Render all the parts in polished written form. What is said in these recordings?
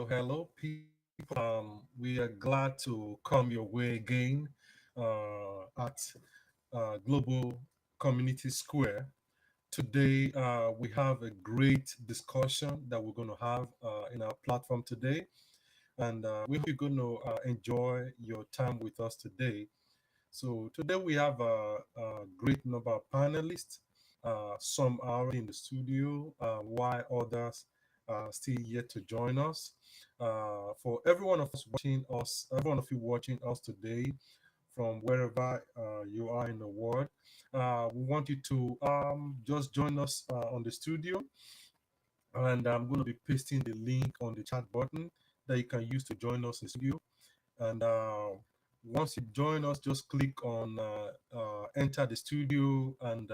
Hello, people. We are glad to come your way again at Global Community Square. Today, we have a great discussion that we're going to have in our platform today, and we hope you're going to enjoy your time with us today. So, today we have a great number of panelists. Some are already in the studio, while others are still yet to join us. For every one of you watching us today, from wherever you are in the world, we want you to just join us on the studio, and I'm going to be pasting the link on the chat button that you can use to join us in studio. And once you join us, just click on enter the studio, and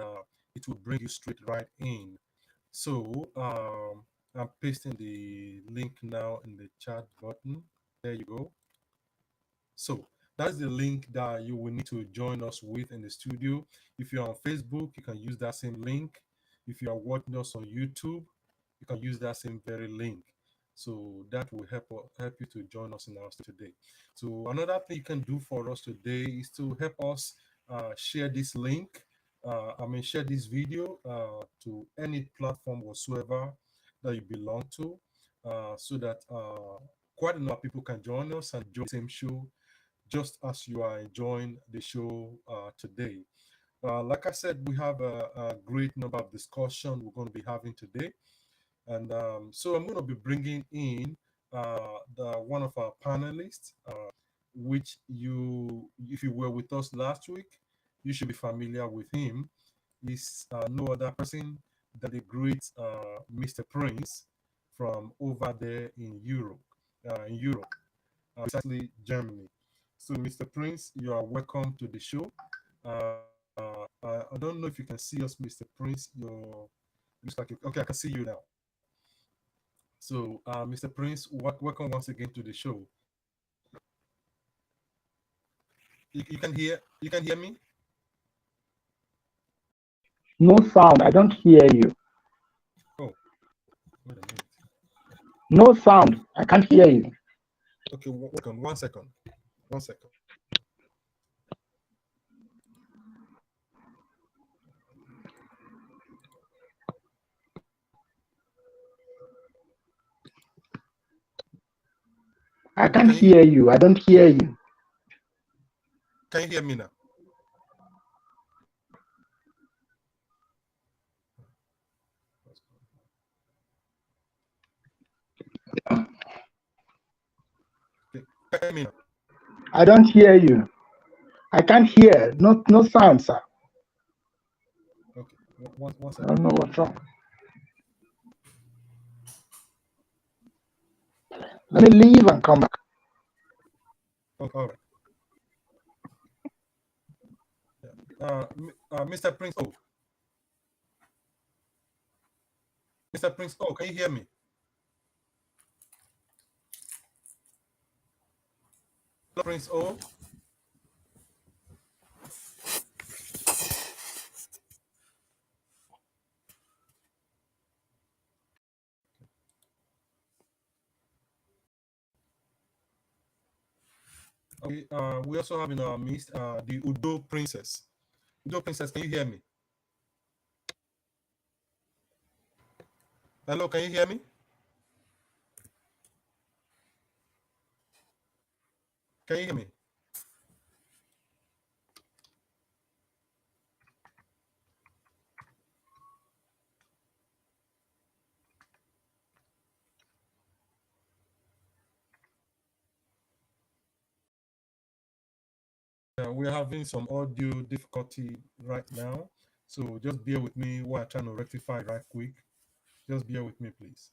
it will bring you straight right in. So I'm pasting the link now in the chat button. There you go. So that's the link that you will need to join us with in the studio. If you're on Facebook, you can use that same link. If you are watching us on YouTube, you can use that same very link. So that will help you to join us in our studio today. So another thing you can do for us today is to help us share this link. Share this video to any platform whatsoever that you belong to, so that quite a lot of people can join us and join the same show just as you are enjoying the show today. Like I said, we have a great number of discussion we're going to be having today. And so I'm going to be bringing in one of our panelists, which if you were with us last week, you should be familiar with him. He's no other person than the great Mr. Prince from over there in Europe, precisely Germany. So, Mr. Prince, you are welcome to the show. I don't know if you can see us, Mr. Prince. Looks like okay, I can see you now. So, Mr. Prince, welcome once again to the show. You can hear me? No sound. I don't hear you. Oh, wait a minute. No sound. I can't hear you. Okay, one second. One second. I can't hear you. I don't hear you. Can you hear me now? Okay. Can you hear me now? I don't hear you. I can't hear. No sound, sir. Okay. One I don't second. know what's wrong. Let me leave and come back. Oh, all right. Yeah. Mr. Prince O. Mr. Prince O, can you hear me? Hello, Prince O. Okay. We also have in our midst the Udo Princess. Udo Princess, can you hear me? Hello, can you hear me? Can you hear me? We're having some audio difficulty right now. So just bear with me while I'm trying to rectify right quick. Just bear with me, please.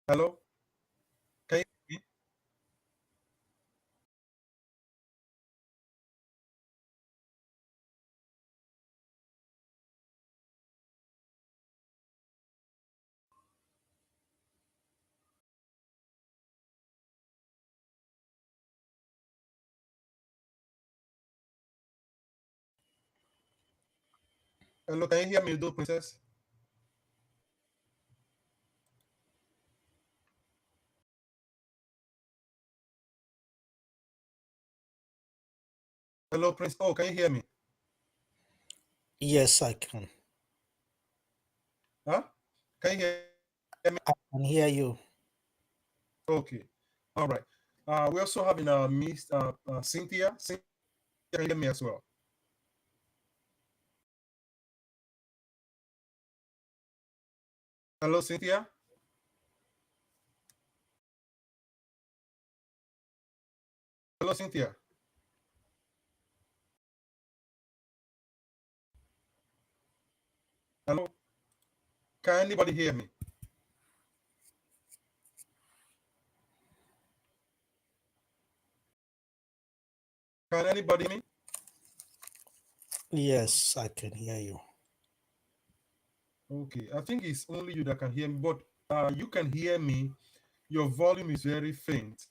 Hello? Can you hear me? Hello, can you hear me, Udo Princess? Hello, Prince. Oh, can you hear me? Yes, I can. Huh? Can you hear me? I can hear you. Okay. All right. We also have in our midst Cynthia. Cynthia, can you hear me as well? Hello, Cynthia. Hello, Cynthia. Hello. Can anybody hear me? Can anybody hear me? Yes, I can hear you. Okay. I think it's only you that can hear me, but you can hear me. Your volume is very faint.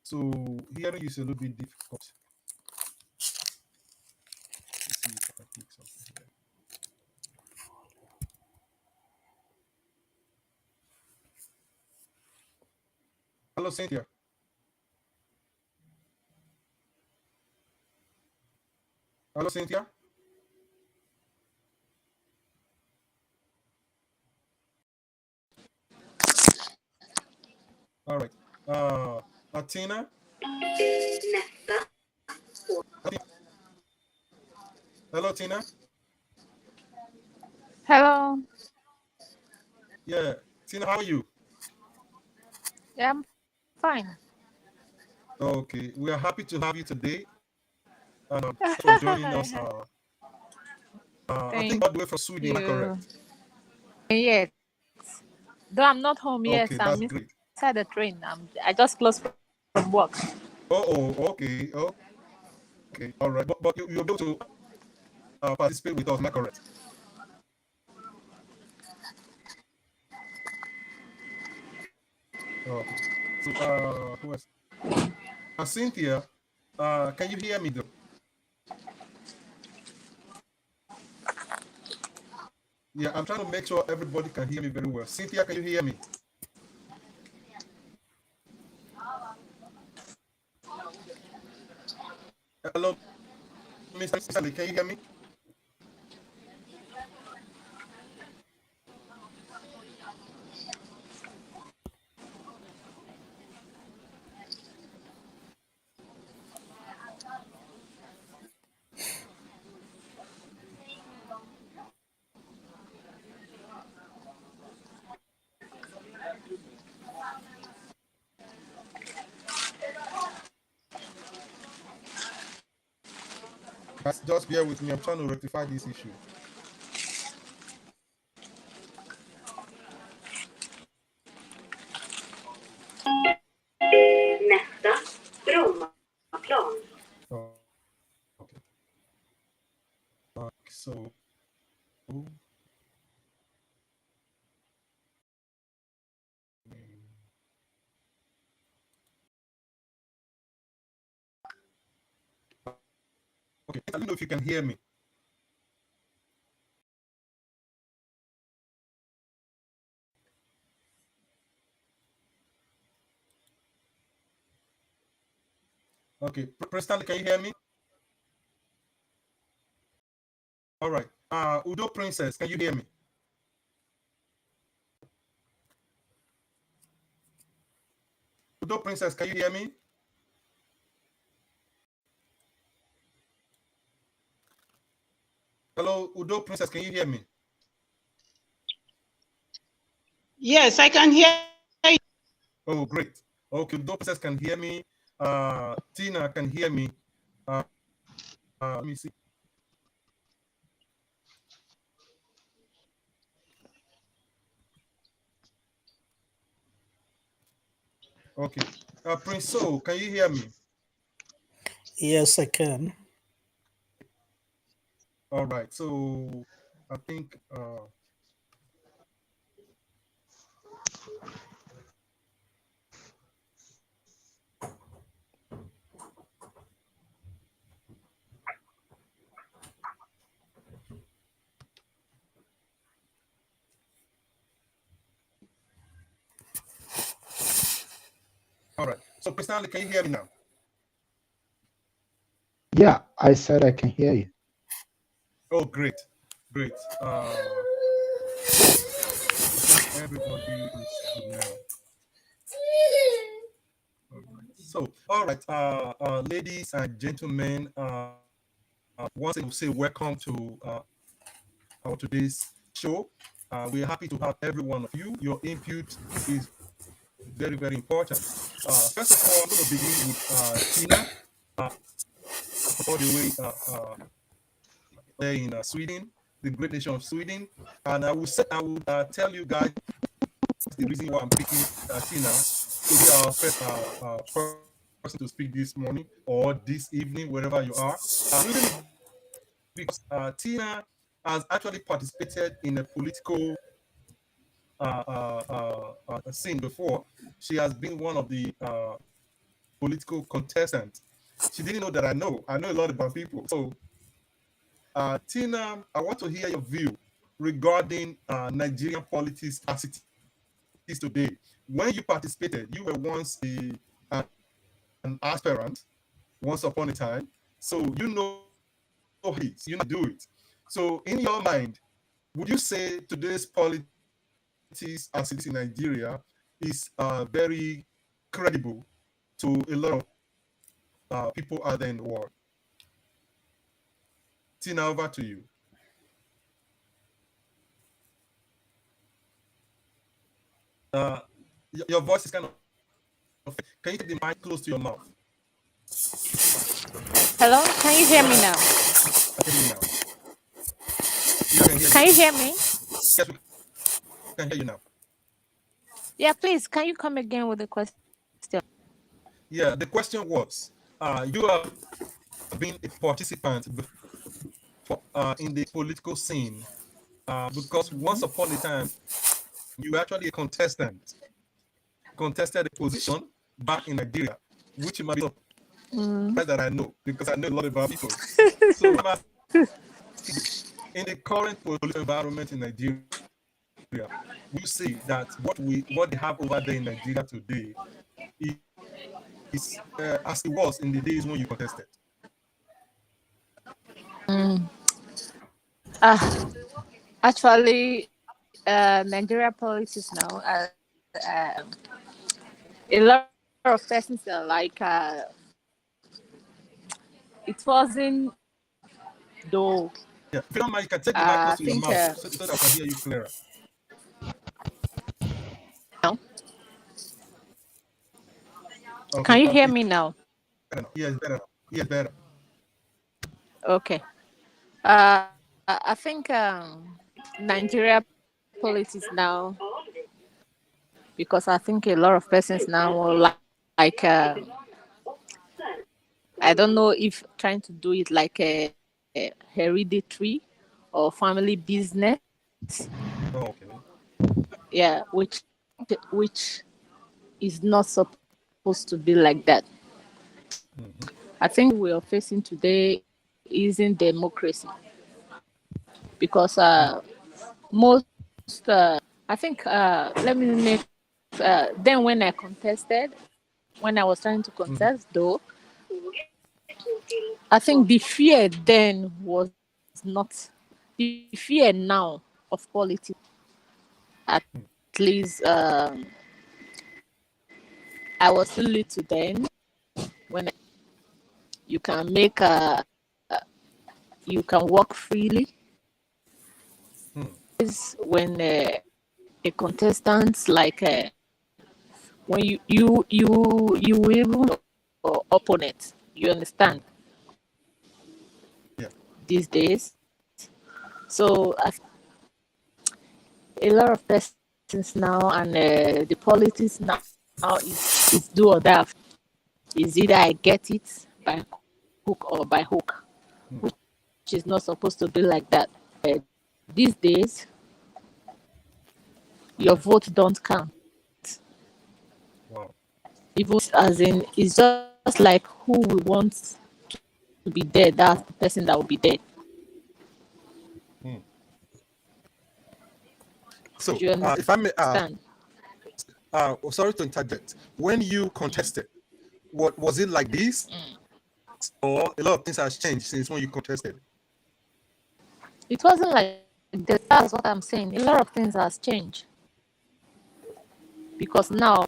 So hearing is a little bit difficult. Let's see if I can click something here. Hello, Cynthia. Hello, Cynthia. All right. Tina. Hello, Tina. Hello. Yeah. Tina, how are you? Yeah, I'm fine. Okay. We are happy to have you today. Thanks for joining us. I think Thank all the way from Sweden, am I you. correct? Yes. Though I'm not home, yes, Okay, that's I'm great. inside the train. I just closed from work. Okay, okay, all right. But you'll be able to participate with us, am I correct? Okay. So, who else? Cynthia, can you hear me though? Yeah, I'm trying to make sure everybody can hear me very well. Cynthia, can you hear me? Hello, Mr. Sally, can you hear me? Just bear with me. I'm trying to rectify this issue. Nästa Brommaplan. Oh, okay. So, okay. I don't know if you can hear me. Okay, Prince Stanley, can you hear me? All right. Udo Princess, can you hear me? Udo Princess, can you hear me? Hello, Udo Princess, can you hear me? Yes, I can hear you. Oh, great. Okay, Udo Princess can hear me. Tina can hear me. Let me see. Okay. Prince So, can you hear me? Yes, I can. All right. So I think all right. So Prince Stanley, can you hear me now? Yeah, I said I can hear you. Oh, great. Great. I think everybody is good now. All right. So, all right, ladies and gentlemen, once again, we say welcome to our today's show. We're happy to have every one of you. Your input is very, very important. First of all, I'm going to begin with Tina, all the way there in Sweden, the great nation of Sweden. And I would tell you guys the reason why I'm picking Tina to be our first person to speak this morning or this evening, wherever you are. Reason is because Tina has actually participated in a political scene before. She has been one of the political contestants. She didn't know that I know. I know a lot about people. So, Tina, I want to hear your view regarding Nigerian politics as it is today. When you participated, you were once an aspirant, once upon a time. So you know it, you know do it. So in your mind, would you say today's politics as it is in Nigeria is very credible to a lot of people out there in the world? Tina, over to you. Uh, your voice is kind of. Can you get the mic close to your mouth? Hello, can you hear me now? I can hear you now. You can hear Can me. you hear me? Yes, we can hear you now. Yeah, please, can you come again with the question? Yeah, the question was, you have been a participant before, in the political scene because once upon a time you were actually a contestant, contested a position back in Nigeria, which you might be surprised that I know because I know a lot about people. So I'm asking, in the current political environment in Nigeria, we see that what they have over there in Nigeria today is as it was in the days when you contested. Uh, Actually, Nigeria politics now, a lot of persons are like, it wasn't though. Yeah, if you don't mind, you can take the mic I close to your think, mouth so that I can hear you clearer. no. Okay, Can you hear it's me now? better now. Yeah, it's better now. Yeah, it's better. Okay. I think Nigeria politics now, because I think a lot of persons now will like I don't know if trying to do it like a hereditary or family business. Oh, okay. Yeah, which is not supposed to be like that. Mhm. I think we are facing today isn't democracy because most I think let me make then when I contested, when I was trying to Mhm. contest though, I think the fear then was not the fear now of politics, at least I was still little then when you can make you can walk freely. Hmm. Is when a contestant like when you even opponent, you understand, Yeah. these days. So a lot of persons now and the politics now is do or die. Is either I get it by hook or by hook, Hmm. which is not supposed to be like that. These days, your vote don't count. Wow. Even as in, it's just like who we want to be there. That's the person that will be there. Hmm. So, Do you if I may ask, understand? sorry to interject. When you contested, what was it like this, or a lot of things has changed since when you contested? It wasn't like this. That's what I'm saying. A lot of things has changed because now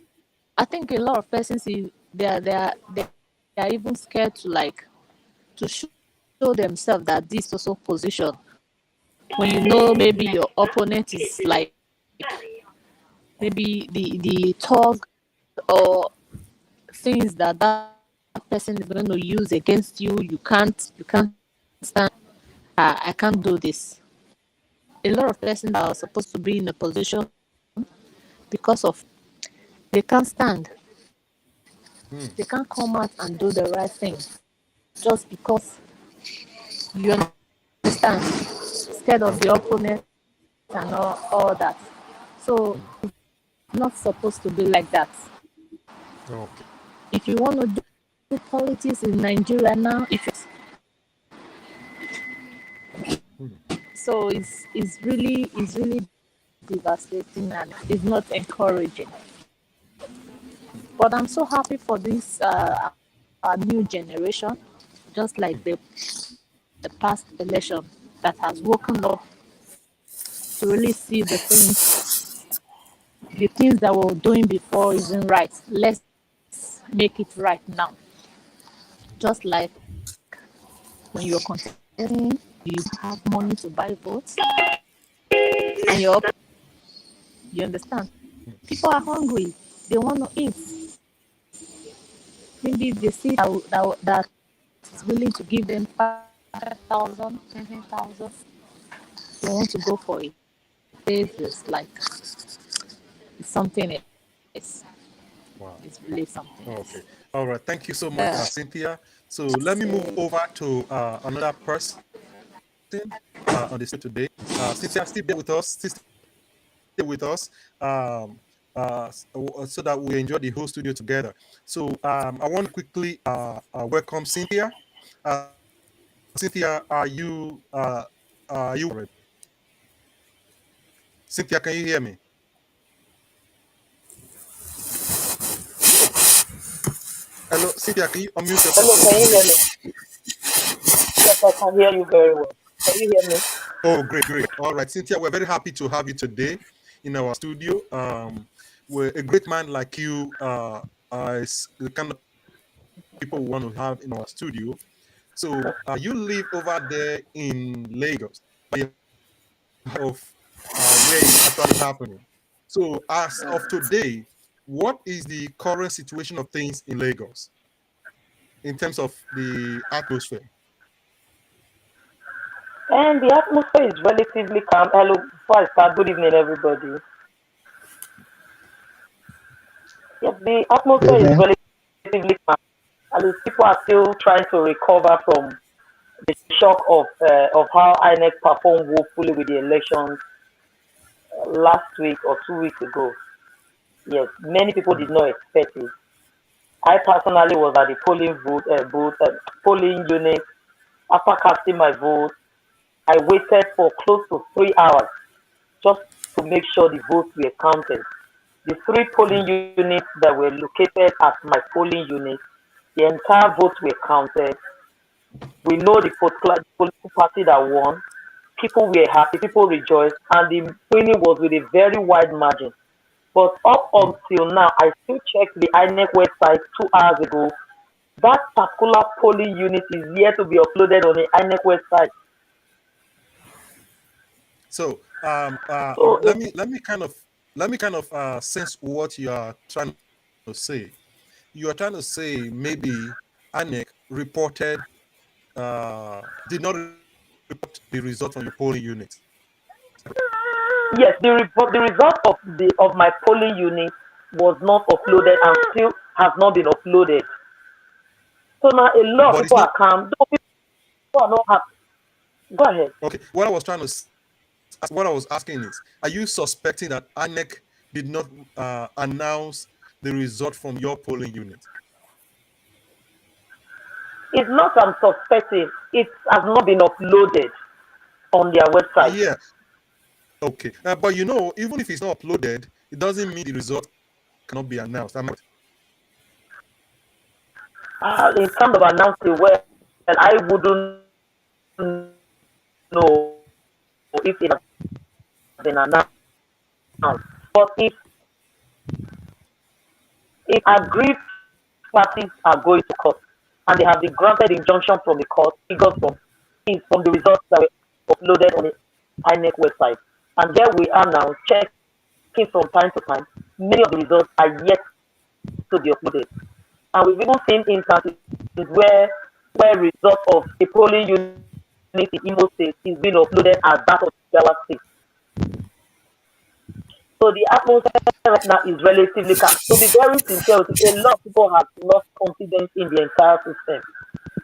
I think a lot of persons they are even scared to like to show themselves that this also position when you know maybe your opponent is like maybe the talk or things that person is going to use against you. You can't stand. I can't do this. A lot of persons that are supposed to be in a position because of they can't stand. Hmm. They can't come out and do the right thing just because you understand, scared of the opponent and all that. So Hmm. it's not supposed to be like that. Okay. If you want to do politics in Nigeria now, if Hmm. so it's really devastating and it's not encouraging. But I'm so happy for this our new generation, just like the past election that has woken up to really see the things that we were doing before isn't right. Let's make it right now. Just like when you're contesting, you have money to buy votes, and you understand. People are hungry. They want to eat. Maybe if they see that is willing to give them 5,000, 10,000, they want to go for it. It's like it's something else. Wow. It's really something Okay. else. All right. Thank you so much, Cynthia. So let me move over to another person on the show today. Cynthia, still there with us? Still with us? Um, so that we enjoy the whole studio together. So I want to quickly welcome Cynthia. Uh, Cynthia, are you ready? Cynthia, can you hear me? Hello, Cynthia, can you unmute yourself Hello, so we can can you hear hear you? me? Yes, I can hear you very well. Can you hear me? Oh, great, great. All right, Cynthia, we're very happy to have you today in our studio. We're a great man like you is the kind of people we want to have in our studio. So you live over there in Lagos, of where it's actually happening. So as of today, what is the current situation of things in Lagos in terms of the atmosphere? And the atmosphere is relatively calm. Hello, before I start, good evening, everybody. Yes, the Good atmosphere is evening. relatively calm. At least people are still trying to recover from the shock of how INEC performed woefully with the elections last week or 2 weeks ago. Yes, many people did not expect it. I personally was at the polling unit. After casting my vote, I waited for close to 3 hours just to make sure the votes were counted. The three polling units that were located at my polling unit, the entire votes were counted. We know the political party that won. People were happy, people rejoiced, and the winning was with a very wide margin. But up until now, I still checked the INEC website 2 hours ago. That particular polling unit is yet to be uploaded on the INEC website. So So let me kind of sense what you are trying to say. You are trying to say maybe INEC reported did not report the result from your polling unit. yes, the result of my polling unit was not uploaded and still has not been uploaded. So now a lot of But it's people are not calm. Though people are not happy. Go ahead. okay. What I was asking is, are you suspecting that INEC did not announce the result from your polling unit? It's not I'm suspecting. It has not been uploaded on their website. Yeah, okay. But even if it's not uploaded, it doesn't mean the result cannot be announced. In terms of announcing, well, I wouldn't know if it has been announced. But if agreed parties are going to court and they have been granted injunction from the court, figures from the results that were uploaded on the INEC website. And there we are now checking from time to time. Many of the results are yet to be uploaded. And we've even seen instances where results of a polling unit in Imo State is being uploaded as that of Jigawa State. So the atmosphere right now is relatively calm. To be very sincere, a lot of people have lost confidence in the entire system.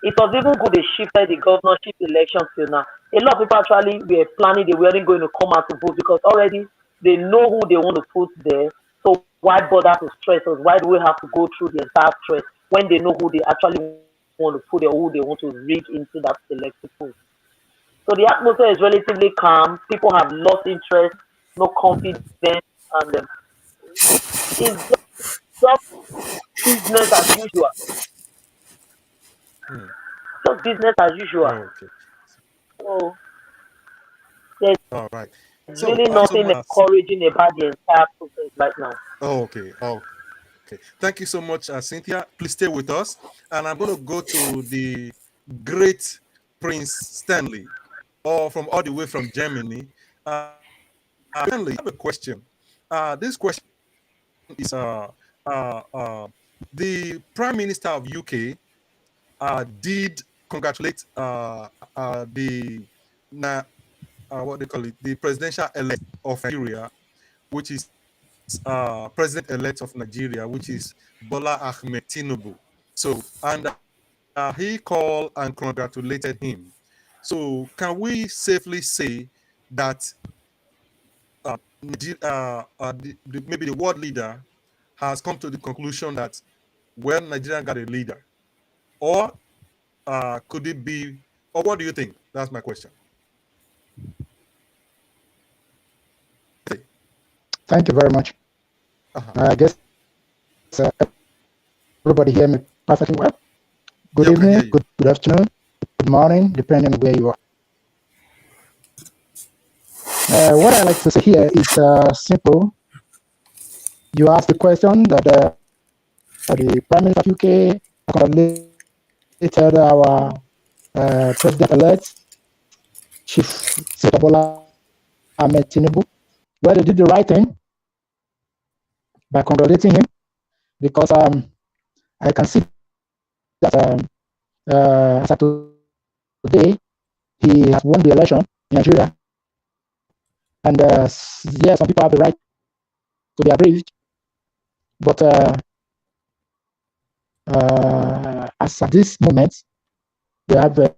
It was even good they shifted the governorship election till now. A lot of people actually were planning they weren't going to come out to vote because already they know who they want to put there. So why bother to stress us? Why do we have to go through the entire stress when they know who they actually want to put there, who they want to rig into that elected pool? So the atmosphere is relatively calm. People have lost interest, no confidence, and it's just business as usual. Hmm. Just business as usual. Okay. So there's All right. So really thank you so nothing much. encouraging about the entire process right now. Okay. Okay. Thank you so much, Cynthia. Please stay with us, and I'm going to go to the great Prince Stanley, or from all the way from Germany. Stanley, I have a question. This question is the Prime Minister of UK did congratulate the what they call it, the presidential elect of Nigeria, which is president elect of Nigeria, which is Bola Ahmed Tinubu. So, and he called and congratulated him. So, can we safely say that maybe the world leader has come to the conclusion that, well, Nigeria got a leader, or could it be, or what do you think? That's my question. Thank you very much. I guess everybody hear me perfectly well. Good Yeah, we can hear evening, you. good afternoon, good morning, depending on where you are. What I like to say here is simple. You asked the question that the Prime Minister of UK congratulated our President-elect, Chief Senator Bola Ahmed Tinubu. Well, they did the right thing by congratulating him because I can see that as of today, he has won the election in Nigeria. And yeah, some people have the right to be aggrieved. But as at this moment, we have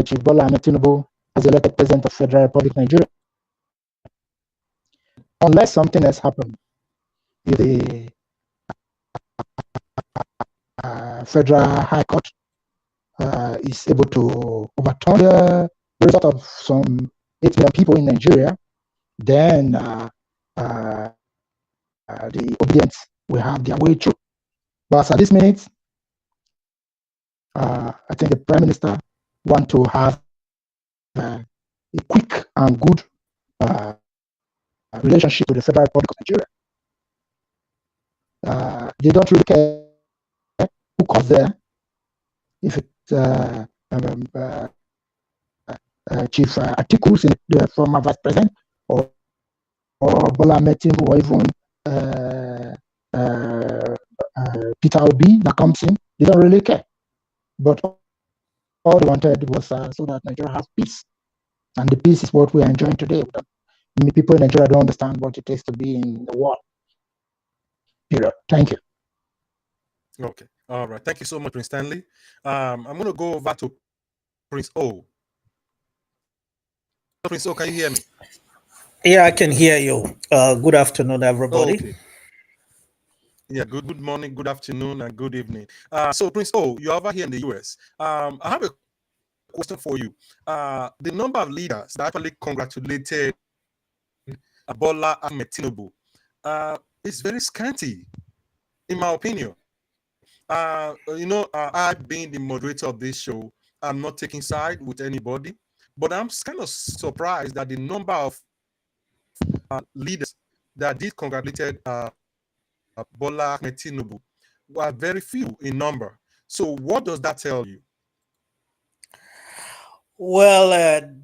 Chief Bola Ahmed Tinubu as elected president of Federal Republic of Nigeria. Unless something has happened, if the Federal High Court is able to overturn the result of some 8 million people in Nigeria, then the obedient will have their way through. But at this minute, I think the Prime Minister want to have a quick and good relationship with the Federal Republic of Nigeria. They don't really care who comes there. If it's Chief Atiku, the former Vice President, or Bola Ahmed Tinubu, or even Peter Obi that comes in, they don't really care. But all they wanted was so that Nigeria has peace. And the peace is what we are enjoying today. Many people in Nigeria don't understand what it takes to be in the war. Period. Thank you. Okay. All right. Thank you so much, Prince Stanley. I'm going to go over to Prince O. Prince O, can you hear me? Yeah, I can hear you. Good afternoon, everybody. Okay. Yeah, good morning, good afternoon, and good evening. So, Prince O, you're over here in the US. I have a question for you. The number of leaders that actually congratulated Bola Ahmed Tinubu is very scanty, in my opinion. I being the moderator of this show, I'm not taking side with anybody, but I'm kind of surprised that the number of leaders that did congratulated Bola Ahmed Tinubu were very few in number. So what does that tell you? Well,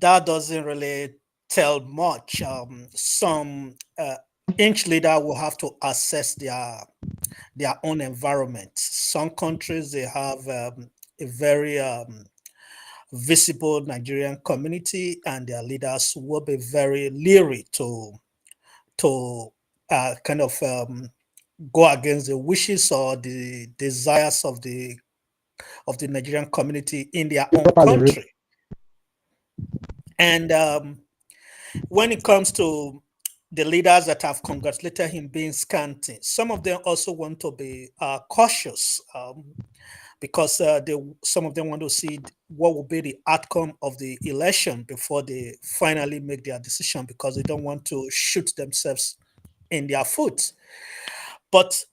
that doesn't really tell much. Some each leader will have to assess their own environment. Some countries, they have a very visible Nigerian community, and their leaders will be very leery to kind of go against the wishes or the desires of the Nigerian community in their own country. And when it comes to the leaders that have congratulated him being scanty, some of them also want to be cautious because some of them want to see what will be the outcome of the election before they finally make their decision, because they don't want to shoot themselves in their foot. But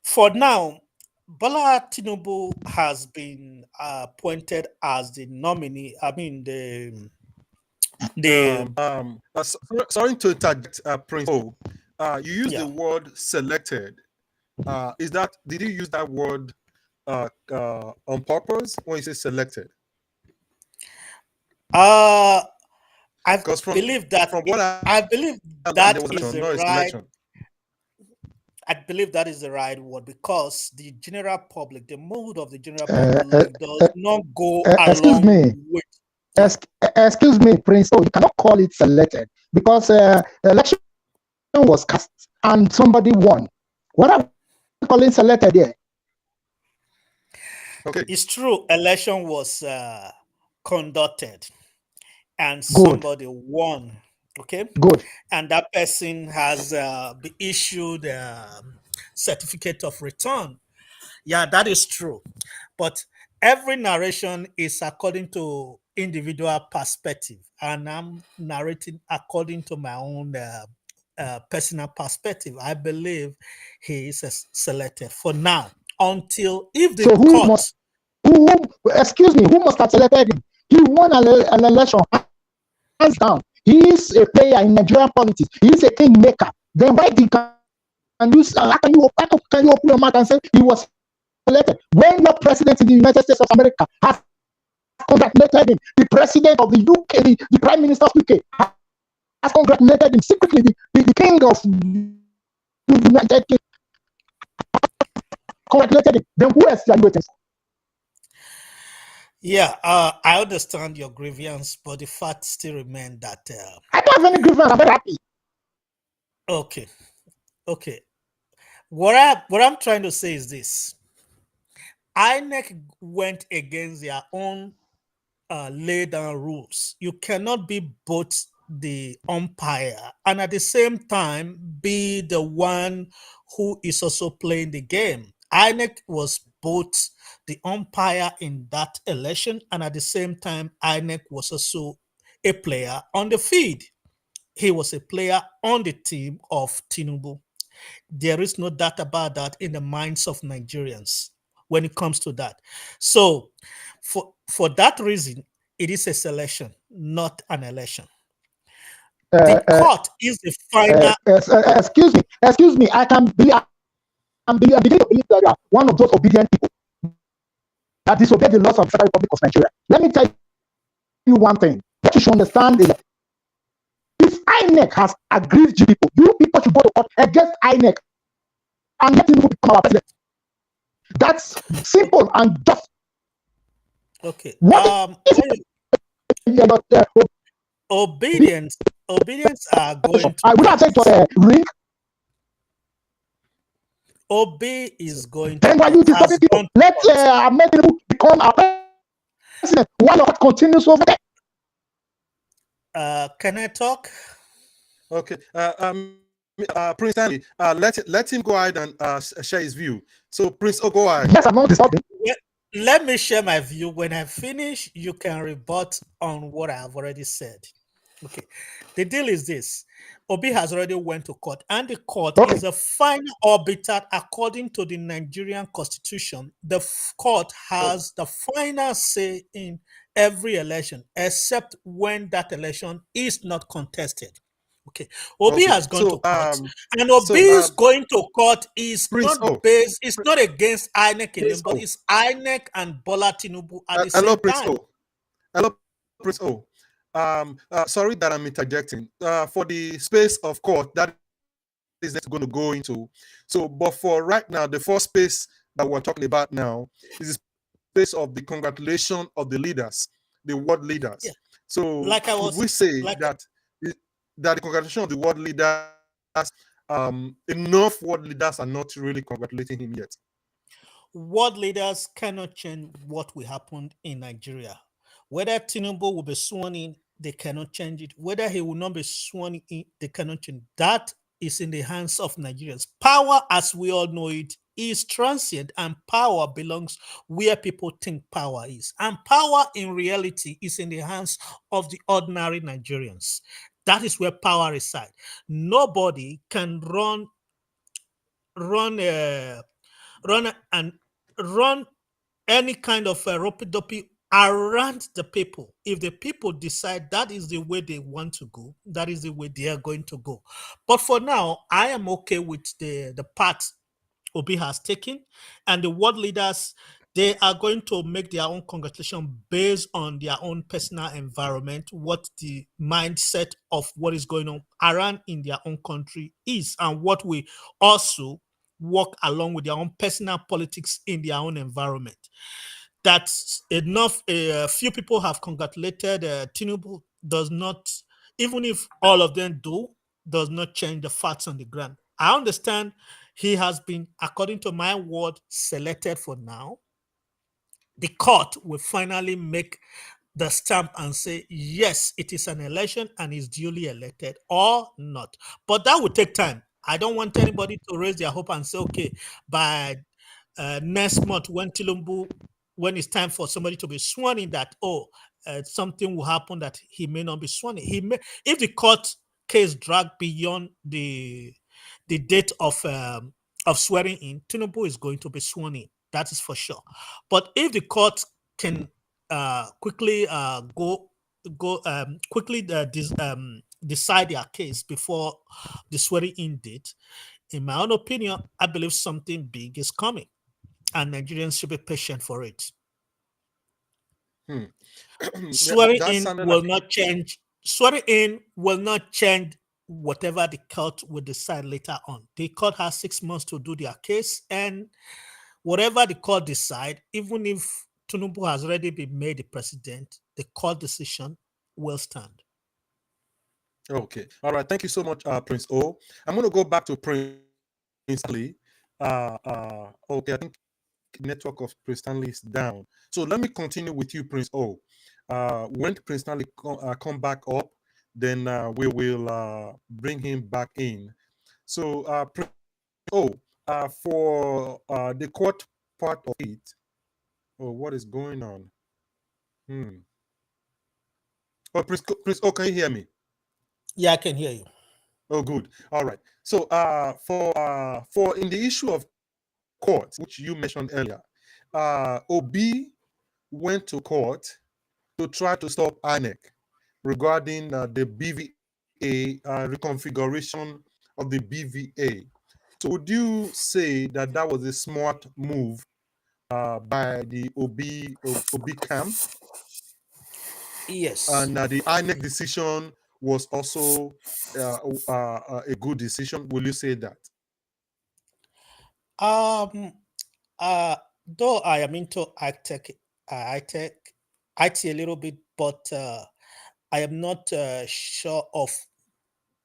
for now, Bola Tinubu has been appointed as the nominee. I mean, sorry to interject, Prince O. You used the word selected. Did you use that word on purpose when you say selected? I believe that is the right word, because the general public, the mood of the general public does not go along with. Excuse me, Prince. So you cannot call it selected, because election was cast and somebody won. What are we calling selected here? Okay. It's true. Election was conducted and somebody won. Okay. Good. And that person has been issued a certificate of return. Yeah, that is true. But every narration is according to individual perspective, and I'm narrating according to my own personal perspective. I believe he is selected for now, until if the court. Excuse me, who must have selected him? He won an election, hands down. He is a player in Nigerian politics. He is a kingmaker. Then why can you open your mouth and say he was elected when your president in the United States of America has congratulated him? The president of the UK, the prime minister of UK, has congratulated him secretly. The king of the United Kingdom congratulated him. Then who else are you waiting for? Yeah, I understand your grievance, but the fact still remains that I don't have any grievance. I'm very happy. okay, okay. What I'm trying to say is this: INEC went against their own lay down rules. You cannot be both the umpire and at the same time be the one who is also playing the game. INEC was both the umpire in that election, and at the same time, INEC was also a player on the field. He was a player on the team of Tinubu. There is no doubt about that in the minds of Nigerians when it comes to that. So, for that reason, it is a selection, not an election. The Uh, uh, court is the final. excuse me. I'm beginning to believe that you are one of those obedient people that disobey the laws of the Federal Republic of Nigeria. Let me tell you one thing. What you should understand is that if INEC has agreed to people, you people should go to court against INEC and let him become our president. That's simple and just. Okay. What is Obedience are going to. I would have said to a ring. OB is going to. Then why you disturbing people? Let Ahmed Tinubu become our president. Why not continue over there? Can I talk? Okay. Prince Stanley, let him go ahead and share his view. So, Prince, go ahead. Yes, I'm not disturbing. Let me share my view. When I finish, you can rebut on what I have already said. Okay. The deal is this. Obi has already went to court, and the court is a final arbiter according to the Nigerian constitution. The court has the final say in every election, except when that election is not contested. Okay. Obi has gone to court, and Obi's going to court is Prince not based, it's not against INEC alone, but it's INEC and Bola Tinubu at the same time. Hello, Prince O. Sorry that I'm interjecting. For the space of court that is going to go into. So, but for right now, the first space that we're talking about now is the space of the congratulation of the leaders, the world leaders. Yeah. So, could we say that the congratulation of the world leaders, enough world leaders are not really congratulating him yet? World leaders cannot change what will happen in Nigeria. Whether Tinubu will be sworn in, they cannot change it. Whether he will not be sworn in, they cannot change. That is in the hands of Nigerians. Power, as we all know it, is transient, and power belongs where people think power is. And power in reality is in the hands of the ordinary Nigerians. That is where power resides. Nobody can run any kind of rope-a-dope around the people. If the people decide that is the way they want to go, that is the way they are going to go. But for now, I am okay with the path Obi has taken, and the world leaders, they are going to make their own congratulation based on their own personal environment, what the mindset of what is going on around in their own country is, and what we also work along with their own personal politics in their own environment. That's enough. A few people have congratulated Tinubu. Does not, even if all of them do, does not change the facts on the ground. I understand he has been, according to my word, selected for now. The court will finally make the stamp and say, yes, it is an election and is duly elected or not. But that will take time. I don't want anybody to raise their hope and say, okay, by next month when it's time for somebody to be sworn in, that something will happen that he may not be sworn in. If the court case drag beyond the date of swearing in, Tinubu is going to be sworn in. That is for sure. But if the court can quickly decide their case before the swearing in date, in my own opinion, I believe something big is coming, and Nigerians should be patient for it. Swearing in will not change. Swearing in will not change whatever the court will decide later on. The court has 6 months to do their case, and whatever the court decide, even if Tinubu has already been made the president, the court decision will stand. Okay. All right. Thank you so much, Prince O. I'm going to go back to Prince Stanley. Okay, I think network of Prince Stanley is down. So let me continue with you, Prince O. When Prince Stanley come back up, then we will bring him back in. So Prince O, for the court part of it, oh, what is going on? Oh, Prince O, can you hear me? Yeah, I can hear you. Oh, good. All right. So, for in the issue of court, which you mentioned earlier, Obi went to court to try to stop INEC regarding the BVA reconfiguration of the BVA. So, would you say that that was a smart move by the Obi camp? Yes. And the INEC decision was also a good decision. Will you say that? Um, though I am into IT a little bit, but I am not sure of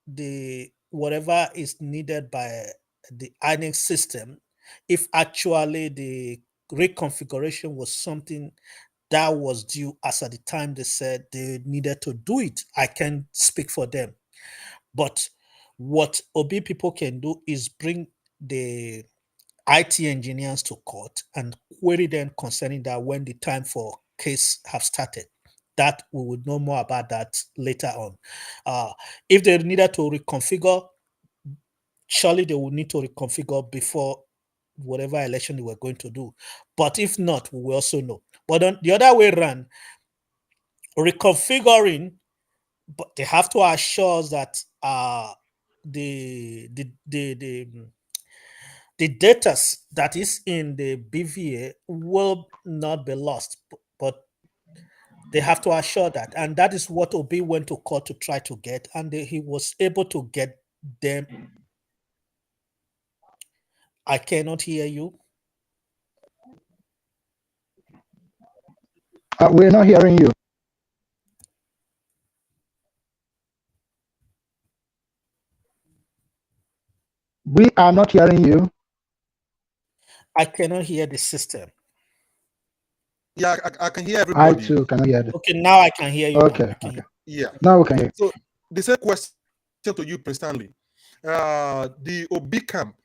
the whatever is needed by the INEC system. If actually the reconfiguration was something that was due as at the time they said they needed to do it, I can speak for them. But what OB people can do is bring the IT engineers to court and query them concerning that when the time for case have started. That we would know more about that later on. If they needed to reconfigure, surely they would need to reconfigure before whatever election they were going to do. But if not, we will also know. But on the other way around, reconfiguring, but they have to assure us that the data that is in the BVA will not be lost, but they have to assure that. And that is what Obi went to court to try to get, and he was able to get them. I cannot hear you. We're not hearing you. We are not hearing you. I cannot hear the system. Yeah, I can hear everybody. I too cannot hear it. Okay, now I can hear you. Okay. Yeah. Now we can hear. So the same question to you, Prince Stanley. The Obi camp,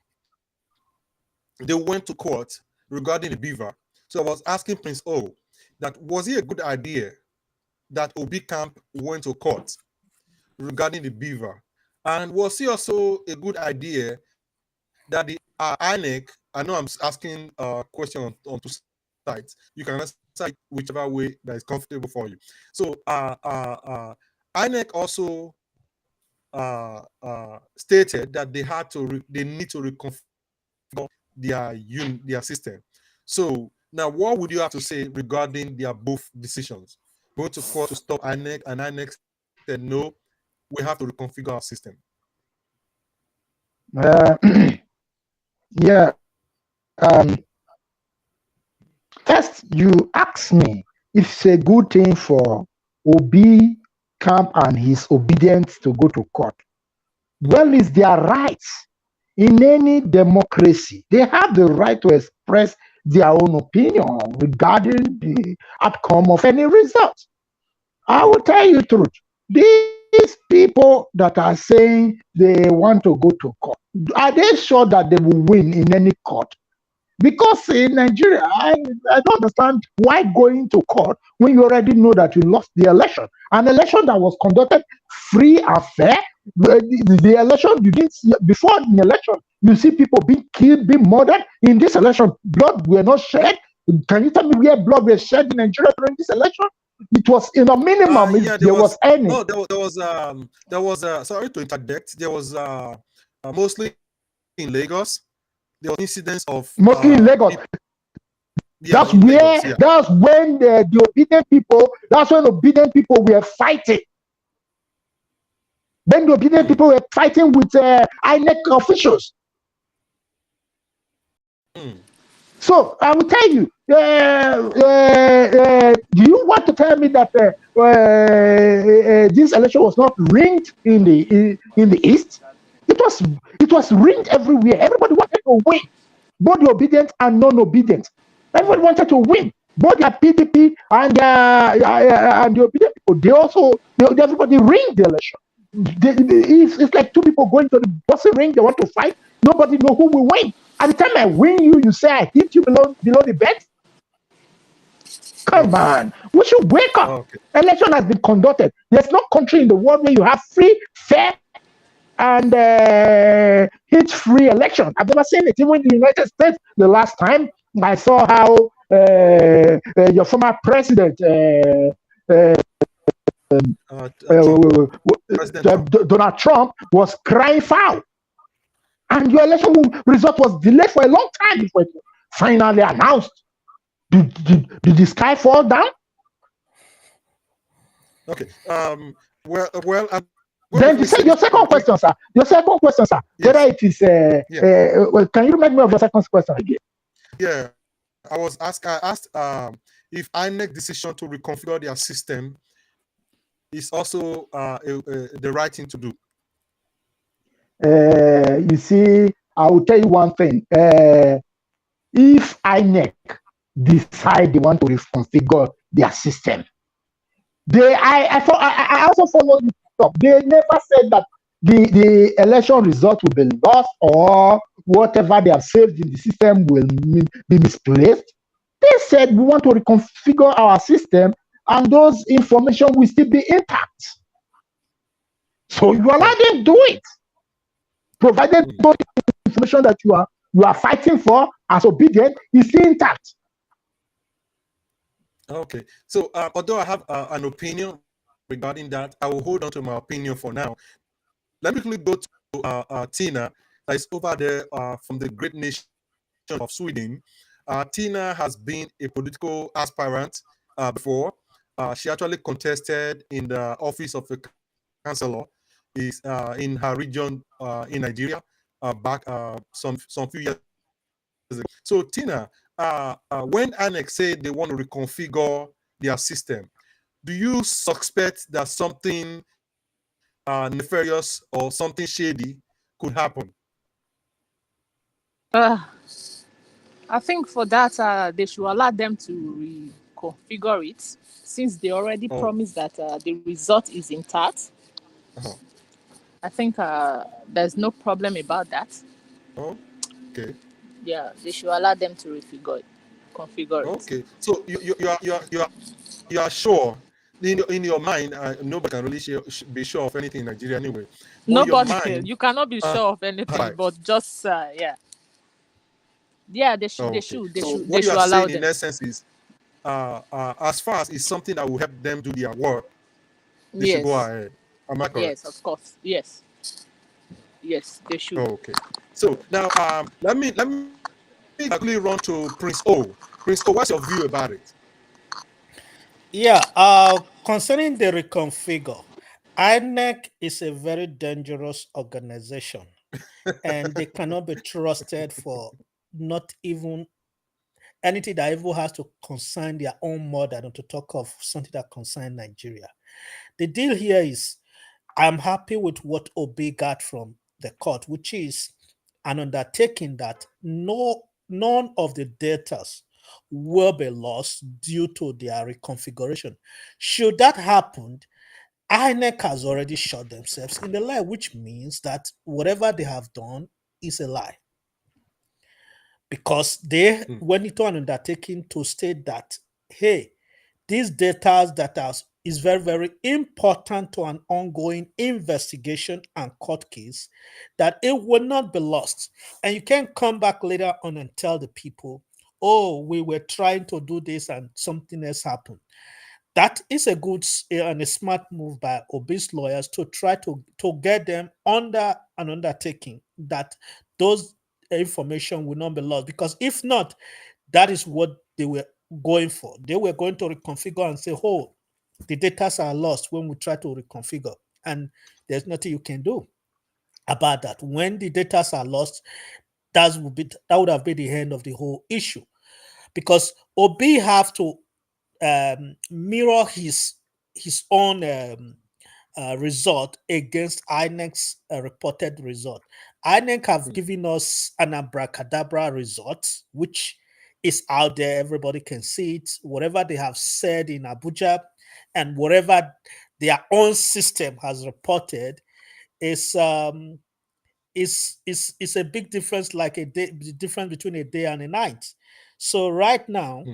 they went to court regarding the beaver. So I was asking Prince O that was it a good idea that Obi camp went to court regarding the beaver? And was it also a good idea that the INEC, I know I'm asking a question on two sides. You can answer it whichever way that is comfortable for you. So INEC also stated that they need to reconfigure their system. So now, what would you have to say regarding their both decisions? Go to court to stop INEC, and INEC said no, we have to reconfigure our system. Yeah. First, you ask me if it's a good thing for Obi camp and his obedience to go to court. Well, it's their rights. In any democracy, they have the right to express their own opinion regarding the outcome of any result. I will tell you the truth. These people that are saying they want to go to court, are they sure that they will win in any court? Because in Nigeria, I don't understand why going to court when you already know that you lost the election. An election that was conducted free and fair. The election you didn't see before the election, you see people being killed, being murdered. In this election, blood were not shed. Can you tell me where blood was shed in Nigeria during this election? It was in a minimum. Yeah, there was any. No, there was sorry to interject. There was mostly in Lagos. There was incidents of mostly in Lagos. That's where. Lagos, yeah. That's when the obedient people. That's when obedient people were fighting. Then the obedient people were fighting with INEC officials. So I will tell you, Do you want to tell me that this election was not rigged in the East? It was rigged everywhere. Everybody wanted to win, both the obedient and non-obedient. Everybody wanted to win, both the PDP and the obedient people. Everybody rigged the election. It's like two people going to the boxing ring. They want to fight. Nobody know who will win. At the time I win you, you say I hit you below the belt. Come on, we should wake up. Okay. Election has been conducted. There's no country in the world where you have free, fair, and hit-free election. I've never seen it. Even in the United States, the last time I saw how your former president, President Trump. Donald Trump, was crying foul, and your election result was delayed for a long time before it was finally announced. Did the sky fall down? Okay. Well. Then your second question, sir. Yes. Whether it is, can you remind me of your second question again? Yeah, I asked if INEC decision to reconfigure their system is also the right thing to do. You see, I will tell you one thing. If INEC decide they want to reconfigure their system, I also followed it up. They never said that the election result will be lost or whatever they have saved in the system will be misplaced. They said we want to reconfigure our system and those information will still be intact. So you allow them to do it, provided those information that you are fighting for as obedient is still intact. Okay. So although I have an opinion regarding that, I will hold on to my opinion for now. Let me quickly go to Tina, that is over there from the great nation of Sweden. Tina has been a political aspirant before. She actually contested in the office of a councillor is in her region in Nigeria back some few years ago. So Tina, when INEC said they want to reconfigure their system, do you suspect that something nefarious or something shady could happen? I think for that, they should allow them to reconfigure it, since they already promised that the result is intact. I think there's no problem about that. Okay. Yeah, they should allow them to configure it. Okay. So you are sure in your mind? Nobody can really be sure of anything in Nigeria anyway. Nobody, you cannot be sure of anything, right. but just yeah, they should. So They should you are allow saying them. in essence is, as far as it's something that will help them do their work, they should go ahead. Am I correct? Yes, of course. Yes, they should. Okay. So now, let me quickly run to Prince O. Prince O, what's your view about it? Yeah. Concerning the reconfigure, INEC is a very dangerous organization, and they cannot be trusted for not even anything that even has to concern their own mother, not to talk of something that concerns Nigeria. The deal here is, I'm happy with what Obi got from the court, which is an undertaking that none of the data will be lost due to their reconfiguration. Should that happen, INEC has already shot themselves in the lie, which means that whatever they have done is a lie. Because they went into an undertaking to state that, hey, these data that is very, very important to an ongoing investigation and court case, that it will not be lost. And you can't come back later on and tell the people, oh, we were trying to do this and something else happened. That is a good and a smart move by Obi's lawyers to try to get them under an undertaking that those information will not be lost. Because if not, that is what they were going for. They were going to reconfigure and say, oh, the data are lost when we try to reconfigure. And there's nothing you can do about that. When the data are lost, that would have been the end of the whole issue. Because Obi have to mirror his own result against INEC's reported result. INEC have given us an abracadabra result, which is out there. Everybody can see it. Whatever they have said in Abuja and whatever their own system has reported is is a big difference, like a day, the difference between a day and a night. So right now,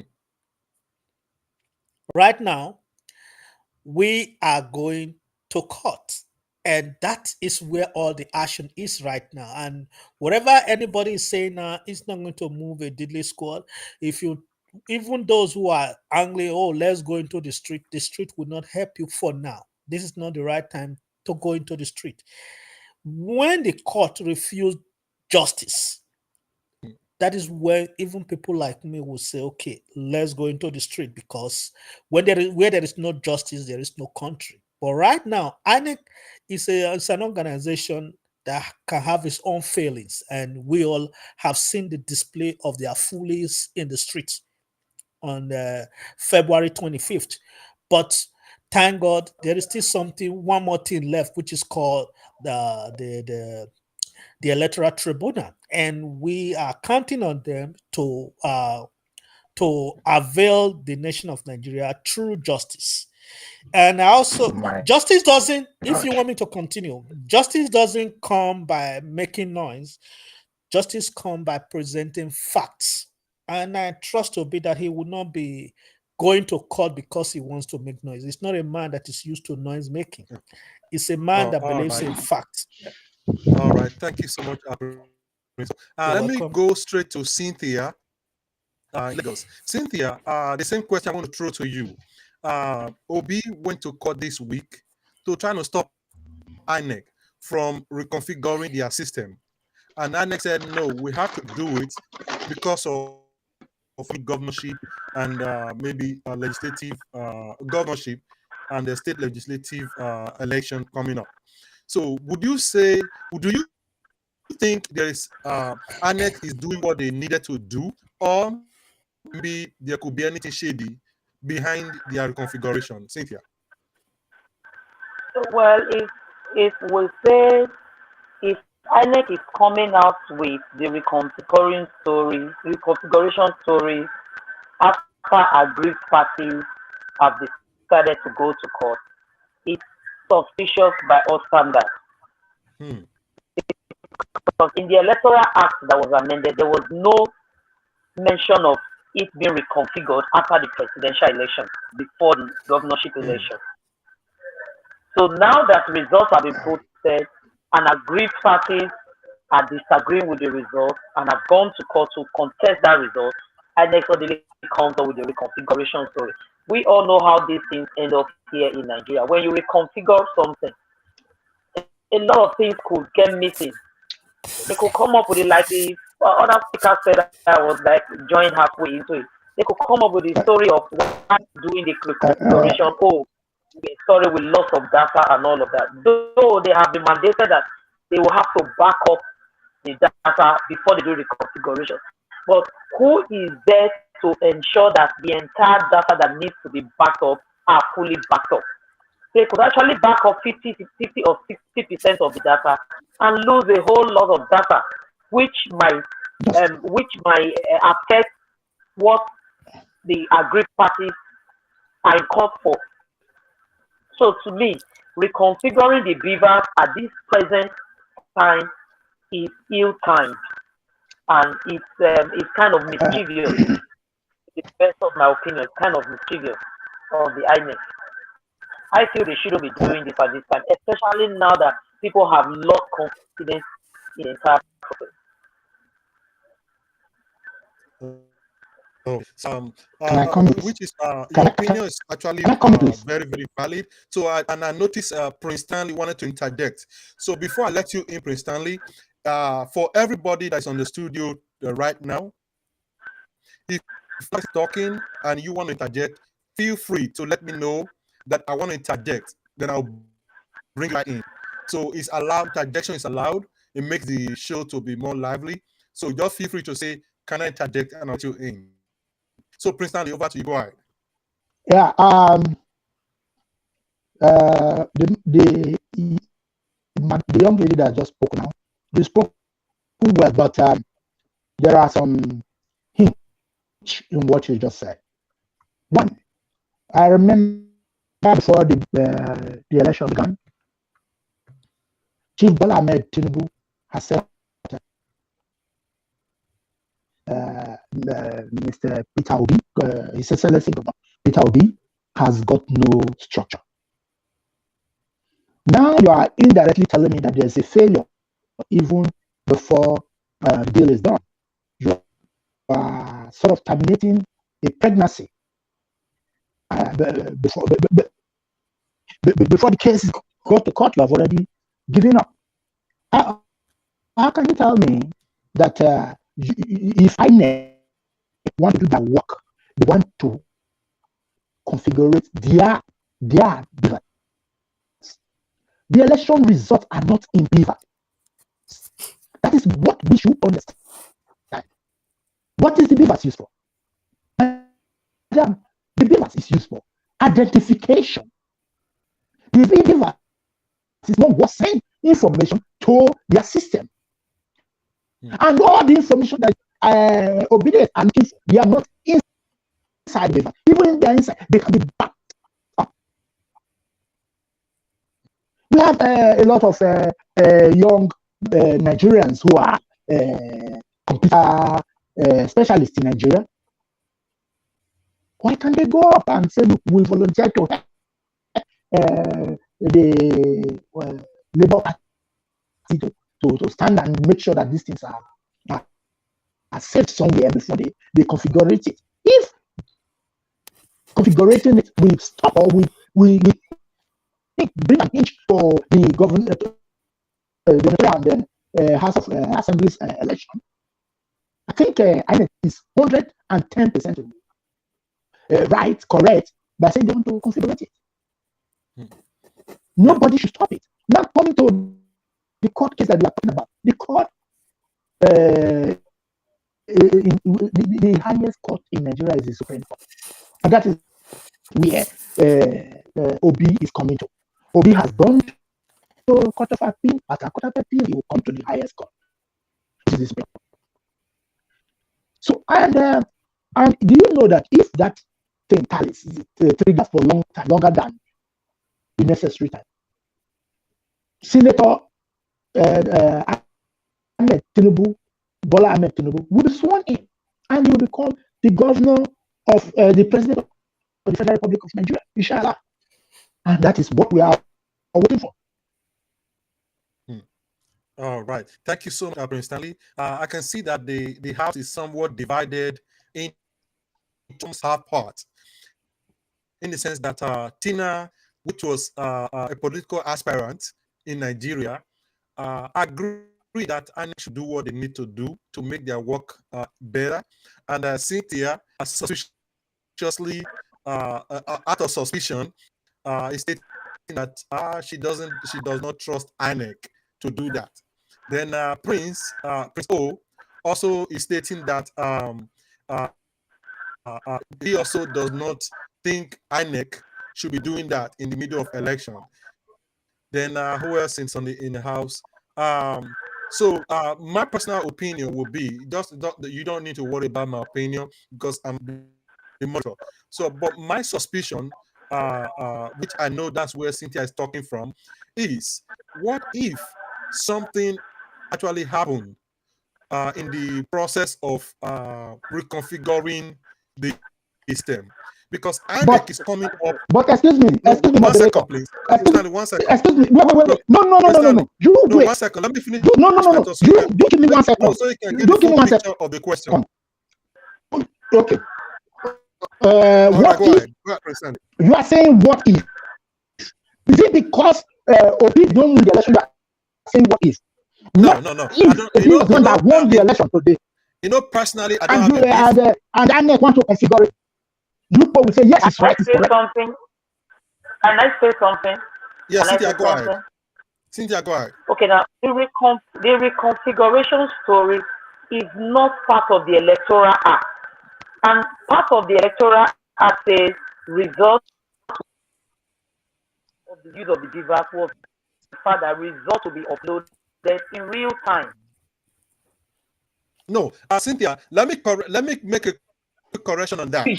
we are going to court. And that is where all the action is right now. And whatever anybody is saying now, it's not going to move a diddly squad. If you, even those who are angry, oh, let's go into the street will not help you for now. This is not the right time to go into the street. When the court refused justice, that is where even people like me will say, okay, let's go into the street, because where there is no justice, there is no country. But right now, INEC is an organization that can have its own failings, and we all have seen the display of their foolies in the streets on February 25th. But thank God, there is still one more thing left, which is called the electoral tribunal, and we are counting on them to avail the nation of Nigeria through justice. And also, justice doesn't, if you want me to continue, justice doesn't come by making noise. Justice comes by presenting facts. And I trust to be that he will not be going to court because he wants to make noise. It's not a man that is used to noise making. It's a man that believes in facts. All right. Thank you so much, let me go straight to Cynthia in Lagos. Cynthia, the same question I want to throw to you. Obi went to court this week to try to stop INEC from reconfiguring their system. And INEC said, no, we have to do it because of governorship and maybe legislative governorship and the state legislative election coming up. So do you think there is INEC is doing what they needed to do, or maybe there could be anything shady behind their reconfiguration? Cynthia. Well, if we say, if INEC is coming out with the reconfiguration story after aggrieved parties have decided to go to court, it's suspicious by all standards. Because in the Electoral Act that was amended, there was no mention of it being reconfigured after the presidential election, before the governorship election. So now that results have been posted and aggrieved parties are disagreeing with the results and have gone to court to contest that result, INEC suddenly comes up with the reconfiguration story. We all know how these things end up here in Nigeria. When you reconfigure something, a lot of things could get missing. They could come up with it, like the other speaker said, I was like joined halfway into it. They could come up with the story of why doing the reconfiguration. Oh, sorry, with loss of data and all of that. Though they have been mandated that they will have to back up the data before they do the configuration. But who is there to ensure that the entire data that needs to be backed up are fully backed up? They could actually back up 50 or 60% of the data and lose a whole lot of data, which might affect what the aggrieved parties are in court for. So to me, reconfiguring the beavers at this present time is ill-timed, and it's kind of mischievous. To the best of my opinion, it's kind of mischievous of the INEC. I feel they shouldn't be doing this at this time, especially now that people have lost confidence in the entire process. Which is your opinion is actually very, very valid. So I noticed Prince Stanley wanted to interject. So before I let you in, Prince Stanley, for everybody that's on the studio right now, if I'm talking and you want to interject, feel free to let me know that I want to interject. Then I'll bring that in. So it's allowed. Interjection is allowed. It makes the show to be more lively. So just feel free to say, "Can I interject?" and I'll let you in. So, Prince Stanley, over to you. Go ahead. Yeah. The young lady that just spoke now, you spoke well, but there are some hints in what you just said. One, I remember before the election began, Chief Bola Ahmed Tinubu has said Mr. Peter Obi, His Excellency Peter Obi, has got no structure. Now you are indirectly telling me that there's a failure even before the deal is done. You are sort of terminating a pregnancy before the case got to court. You have already given up. How can you tell me that if I want to do that work, they want to configure their device? The election results are not in beaver. That is what we should understand. What is the beavers used for? The beavers is used for identification. The beavers is not what send information to their system. And all the information that obedience are looking for, they are not inside the beaver. Even if they are inside, they can be backed up. We have a lot of young Nigerians who are computer specialists in Nigeria. Why can't they go up and say, look, we volunteer to help the Labour Party to stand and make sure that these things are saved somewhere before they configure it? If configuring it will stop or we bring an inch for the government and then House of Assembly's election, I think INEC is 110% right, correct, by saying they want to configure it. Nobody should stop it. Now coming to the court case that we are talking about, the court, the highest court in Nigeria is the Supreme Court, and that is where Obi is coming to. Obi has gone to Court of Appeal. After Court of Appeal, he will come to the highest court, which is the Supreme Court. So, and do you know that if that thing tallies, triggers for longer than the necessary time, Senator Ahmed Tinubu, Bola Ahmed Tinubu, will be sworn in, and he will be called the governor of the president of the Federal Republic of Nigeria, inshallah. And that is what we are waiting for. All right. Thank you so much, Prince Stanley. I can see that the house is somewhat divided in terms of parts, in the sense that Tina, which was a political aspirant in Nigeria, agree that INEC should do what they need to do to make their work better. And Cynthia, suspiciously, out of suspicion, is stating that she does not trust INEC to do that. Then Prince O also is stating that he also does not think INEC should be doing that in the middle of election. Then who else is in the house? So my personal opinion would be you don't need to worry about my opinion because I'm the moderator. So, but my suspicion, which I know that's where Cynthia is talking from, is what if something actually happened in the process of reconfiguring the system? Because INEC is coming up. But excuse me, one second, please. One second. Excuse me. Wait. No. You wait. 1 second. Let me finish. No. You give me 1 second. So you can get the full picture of the question. Okay. What if you are saying what if? Is it because Obi don't win the election? You are saying what if? No. If Obi was one that won the election today, personally, I don't have and INEC want to configure it, you will say yes, it's right. Something? Can I say something? Yes, Cynthia, go ahead. Cynthia, go ahead. Okay, now the reconfiguration story is not part of the Electoral Act. And part of the electoral act says result of the use of the device was the fact that results will be uploaded in real time. No, Cynthia, let me make a quick correction on that. So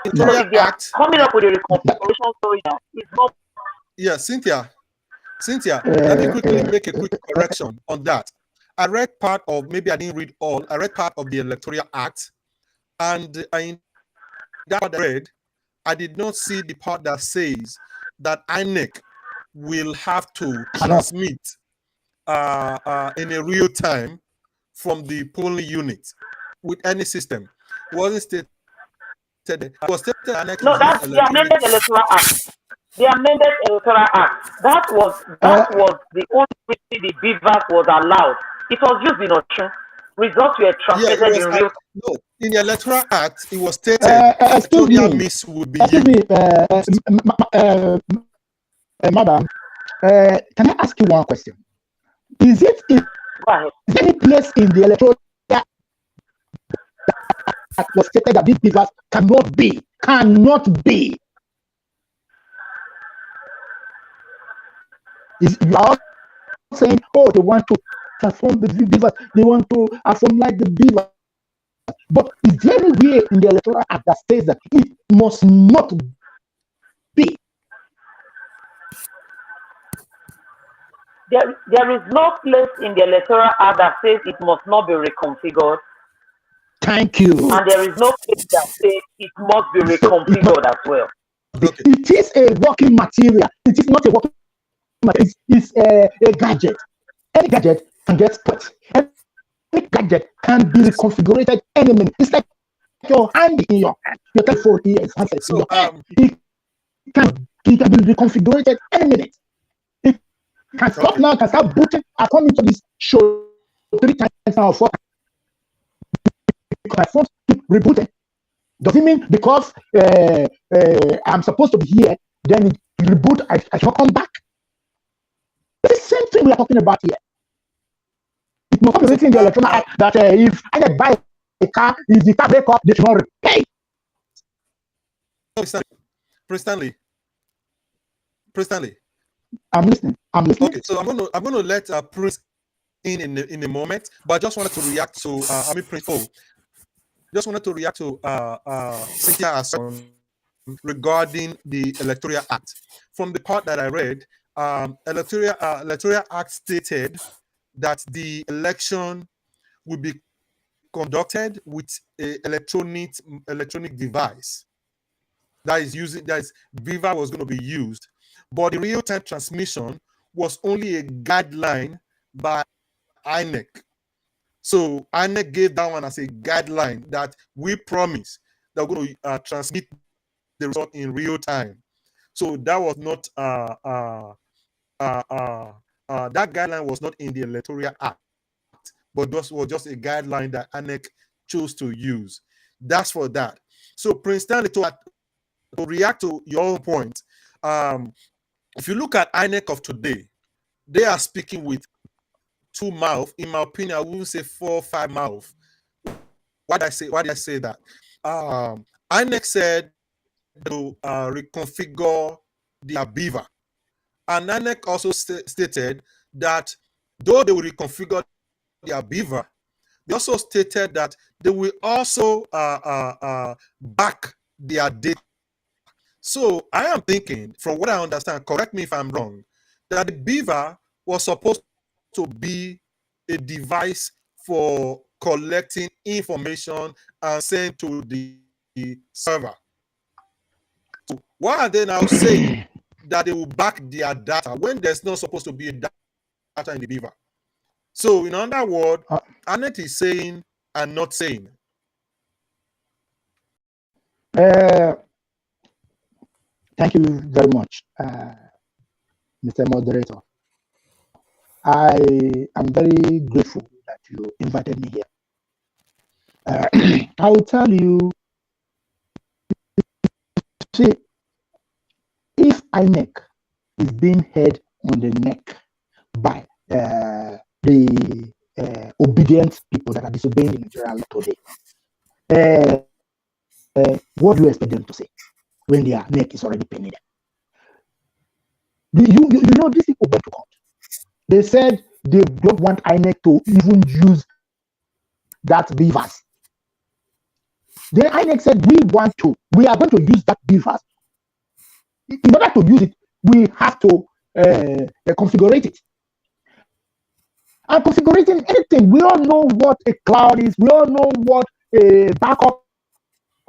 Electoral if they are Act, coming up with a reconfiguration story now, it's not. yeah, Cynthia, let me quickly make a quick correction on that. I read part of, maybe I didn't read all, I read part of the Electoral Act, and in that part I read, I did not see the part that says that INEC will have to transmit in a real time from the polling unit with any system. It wasn't stated. It was stated INEC No, will use that's the electronic. amended electoral act. The amended electoral act. That was the only reason the BVAS was allowed. It was used in Oshun. Results were Yeah, it transmitted was in real. no, in the Electoral Act, it was stated excuse electoral me, miss would be excuse used. me, madam. Can I ask you one question? Is there any place in the electoral that was stated that this business cannot be? You are saying, oh, they want to transform the business, they want to formalize the business. But is there any way in the electoral act that says that it must not be? There is no place in the electoral act that says it must not be reconfigured. Thank you. And there is no place that says it must be reconfigured as well. Okay. It is a working material. It is not a working material. It's a gadget. Any gadget can get spoiled. Any gadget can be reconfigured any minute. It's like your hand in your hand. Your telephone here is handset in your hand. It can be reconfigured any minute. It can stop now, can start booting. I come into this show 3 times now or 4 times. My phone keep rebooting. Does it mean because I'm supposed to be here, then it reboot, I shall come back? It's the same thing we are talking about here. It must be written in the electoral act that if I buy a car, if the car break up, they should not repay. Prince Stanley. I'm listening. Okay, so I'm gonna let Prince in a moment, but I just wanted to react to Prince Paul. Just wanted to react to Cynthia regarding the Electoral Act. From the part that I read, Electoral Act stated that the election would be conducted with an electronic device Viva was going to be used, but the real-time transmission was only a guideline by INEC. So INEC gave that one as a guideline that we promise that we're going to transmit the result in real time. So that was not that guideline was not in the Electoral Act, but this was just a guideline that INEC chose to use. That's for that. So Prince Stanley, to react to your own point, if you look at INEC of today, they are speaking with 2 mouths. In my opinion, I wouldn't say 4 or 5 mouths. Why did I say that? INEC said to reconfigure the Abiva. And INEC also stated that though they will reconfigure the Abiva, they also stated that they will also back their data. So I am thinking, from what I understand, correct me if I'm wrong, that the Beaver was supposed to be a device for collecting information and sent to the server. So why are they now saying that they will back their data when there's not supposed to be a data in the Beaver? So in other words, Annette is saying and not saying. Thank you very much, Mr. Moderator. I am very grateful that you invited me here. I will tell you, see, if INEC is being held on the neck by the obedient people that are disobeying the Nigerian law today, What do you expect them to say when their neck is already paining them? You know, these people went to court. They said they don't want INEC to even use that beavers. The INEC said we are going to use that beavers. In order to use it, we have to configure it. And configuring anything, we all know what a cloud is. We all know what a backup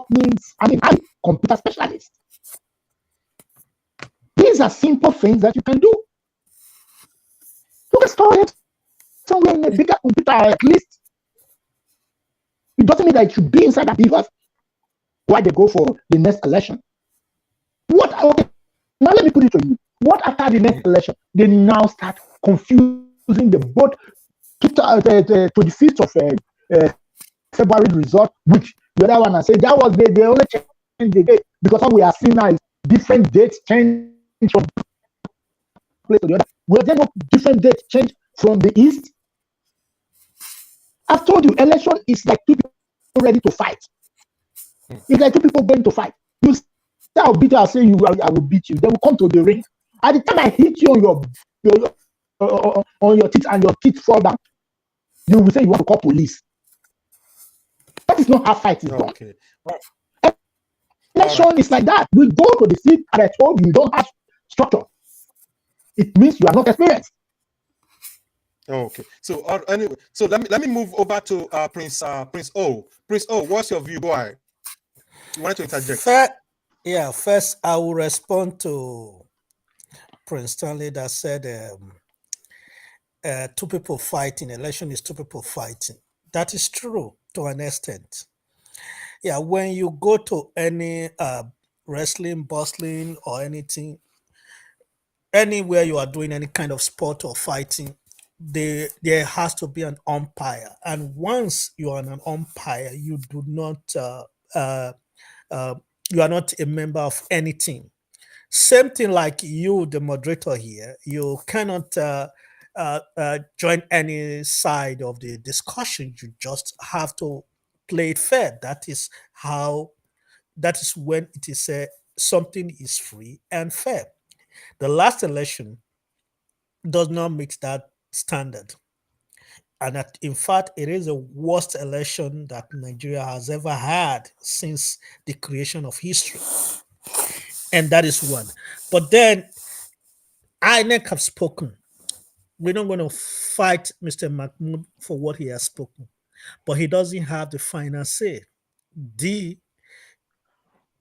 means. I mean, I'm a computer specialist. These are simple things that you can do. You can store it somewhere in a bigger computer, at least. It doesn't mean that it should be inside the beavers while they go for the next election. Okay, now let me put it to you. What after the next election? They now start confusing the both to the 5th of February result, which the other one I said that was they only changed the date because what we are seeing now is different dates change from place to the other. Will there no different dates change from the east? I've told you, election is like two people ready to fight. It's like two people going to fight. You say I'll beat you, I'll say I will beat you. They will come to the ring. At the time I hit you on your teeth and your teeth fall down, you will say you want to call police. That is not how fight is done. Okay. Election is like that. We go to the seat, and I told you don't have structure. It means you are not experienced. Okay. So anyway, so let me move over to Prince O. Prince O, what's your view? Go ahead. You wanted to interject? First I will respond to Prince Stanley that said two people fighting. Election is two people fighting. That is true to an extent. Yeah, when you go to any wrestling, bustling, or anything, anywhere you are doing any kind of sport or fighting, there has to be an umpire. And once you are an umpire, you do not you are not a member of any team. Same thing like you, the moderator here, you cannot join any side of the discussion. You just have to play it fair. That is when it is something is free and fair. The last election does not meet that standard. And that, in fact, it is the worst election that Nigeria has ever had since the creation of history. And that is one. But then INEC have spoken. We're not going to fight Mr. Mahmoud for what he has spoken, but he doesn't have the final say. The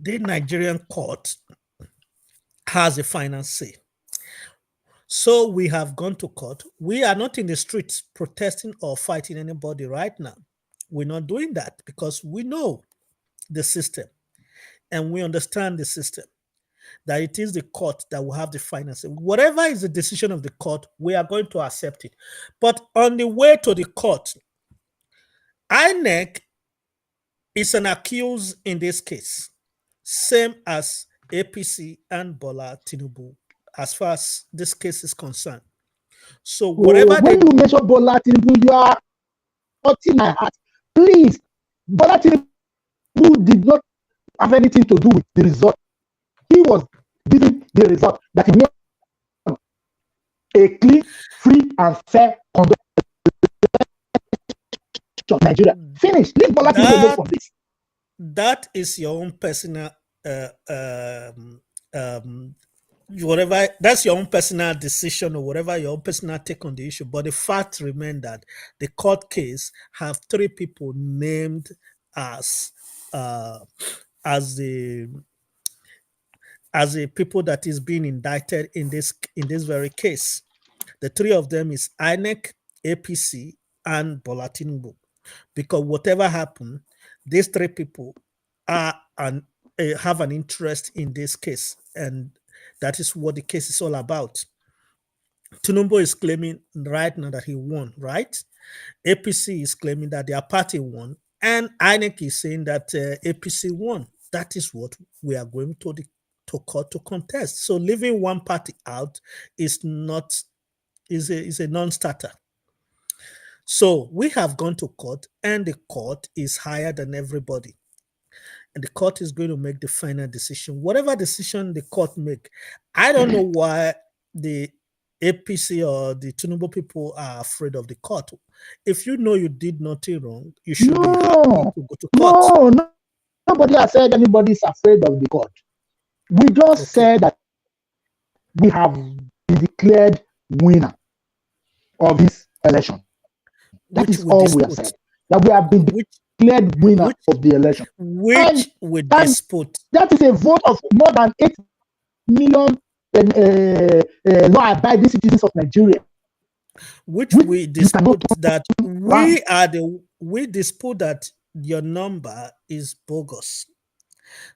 Nigerian court has a final say. So we have gone to court. We are not in the streets protesting or fighting anybody right now. We're not doing that because we know the system and we understand the system, that it is the court that will have the final say. Whatever is the decision of the court, we are going to accept it. But on the way to the court, INEC is an accused in this case, same as APC and Bola Tinubu, as far as this case is concerned. So whatever when you mention Bola Tinubu, you are hurting my heart. Please, Bola Tinubu did not have anything to do with the result. He was giving the result that he won a clean, free, and fair conduct of Nigeria. Finish. Leave Bola Tinubu alone from this. That is your own personal whatever, that's your own personal decision or whatever your own personal take on the issue. But the fact remains that the court case have three people named as the people that is being indicted in this very case. The three of them is INEC, APC, and Bola Tinubu. Because whatever happened, these three people have an interest in this case, and that is what the case is all about. Tinubu is claiming right now that he won, right? APC is claiming that their party won, and INEC is saying that APC won. That is what we are going to court to contest. So leaving one party out is a non-starter. So we have gone to court, and the court is higher than everybody. and the court is going to make the final decision. Whatever decision the court make, I don't know why the APC or the Tinubu people are afraid of the court. If you know you did nothing wrong, you should be happy to go to court. No, nobody has said anybody's afraid of the court. We just said that we have been declared winner of this election. That is all we have said. That we have been declared winner of the election. Which we dispute. That is a vote of more than 8 million law-abiding citizens of Nigeria. Which we dispute that we dispute that your number is bogus.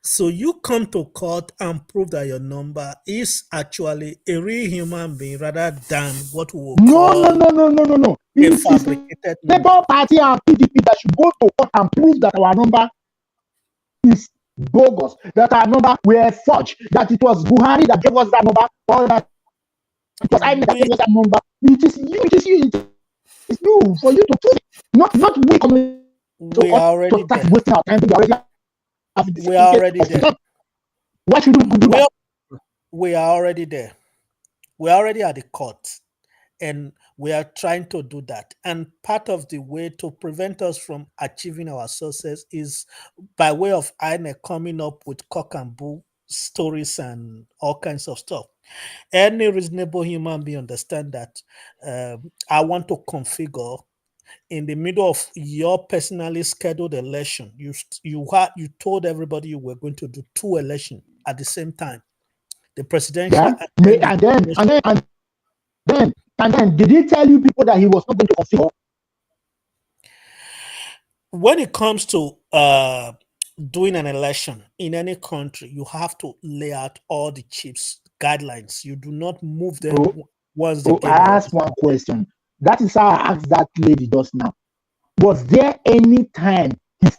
So you come to court and prove that your number is actually a real human being rather than what we will call no. A fabricated number. Labour Party and PDP that should go to court and prove that our number is bogus, that our number were forged, that it was Buhari that gave us that number, or that it was INEC that gave us that number. It is you for you to prove it. Not we coming to court to start wasting our time. We are already there. Why should we do that? We are already there. We are already at the court, and we are trying to do that. And part of the way to prevent us from achieving our success is by way of INEC coming up with cock and bull stories and all kinds of stuff. Any reasonable human being understand that I want to configure in the middle of your personally scheduled election. You told everybody you were going to do 2 elections at the same time, the presidential and then did he tell you people that he was not going to configure? When it comes to doing an election in any country, you have to lay out all the chips guidelines. You do not move them once they I asked one question. That is how I asked that lady just now. Was there any time he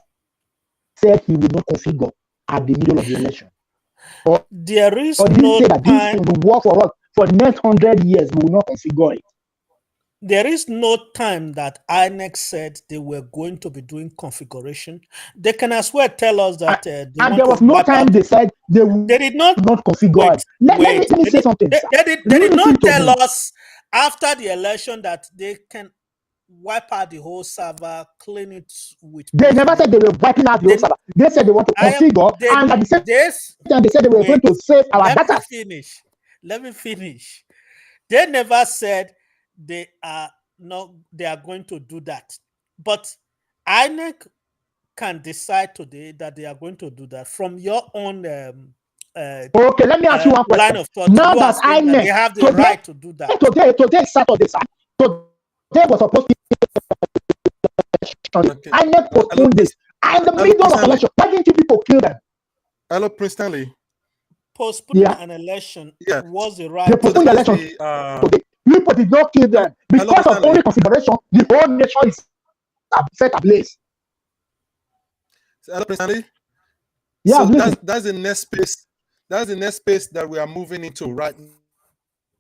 said he would not configure at the middle of the election? There is or did no he say that time. This will work for us for the next 100 years? We will not configure it. There is no time that INEC said they were going to be doing configuration. They can as well tell us that and there was no time they said they did not configure it. Let me say something. They did not tell us after the election that they can wipe out the whole server, clean it with. They never said they were wiping out the whole server. They said they want to configure, and at the same time they said they were going to save our data. Let me finish. They never said they are going to do that. But INEC can decide today that they are going to do that from your own okay, let me ask you one question. Line of thought. Now that INEC they have the right to do that. Today is Saturday, sir. Today was supposed to be INEC postponed this. And the middle of election, why didn't you people kill them? Hello, Prince Stanley. Postponing an election was the right. They postponed the election today. People did not kill them because of only configuration. The whole nation is set ablaze. Hello, Prince Stanley. Yeah, so that's the next space. That's the next space that we are moving into right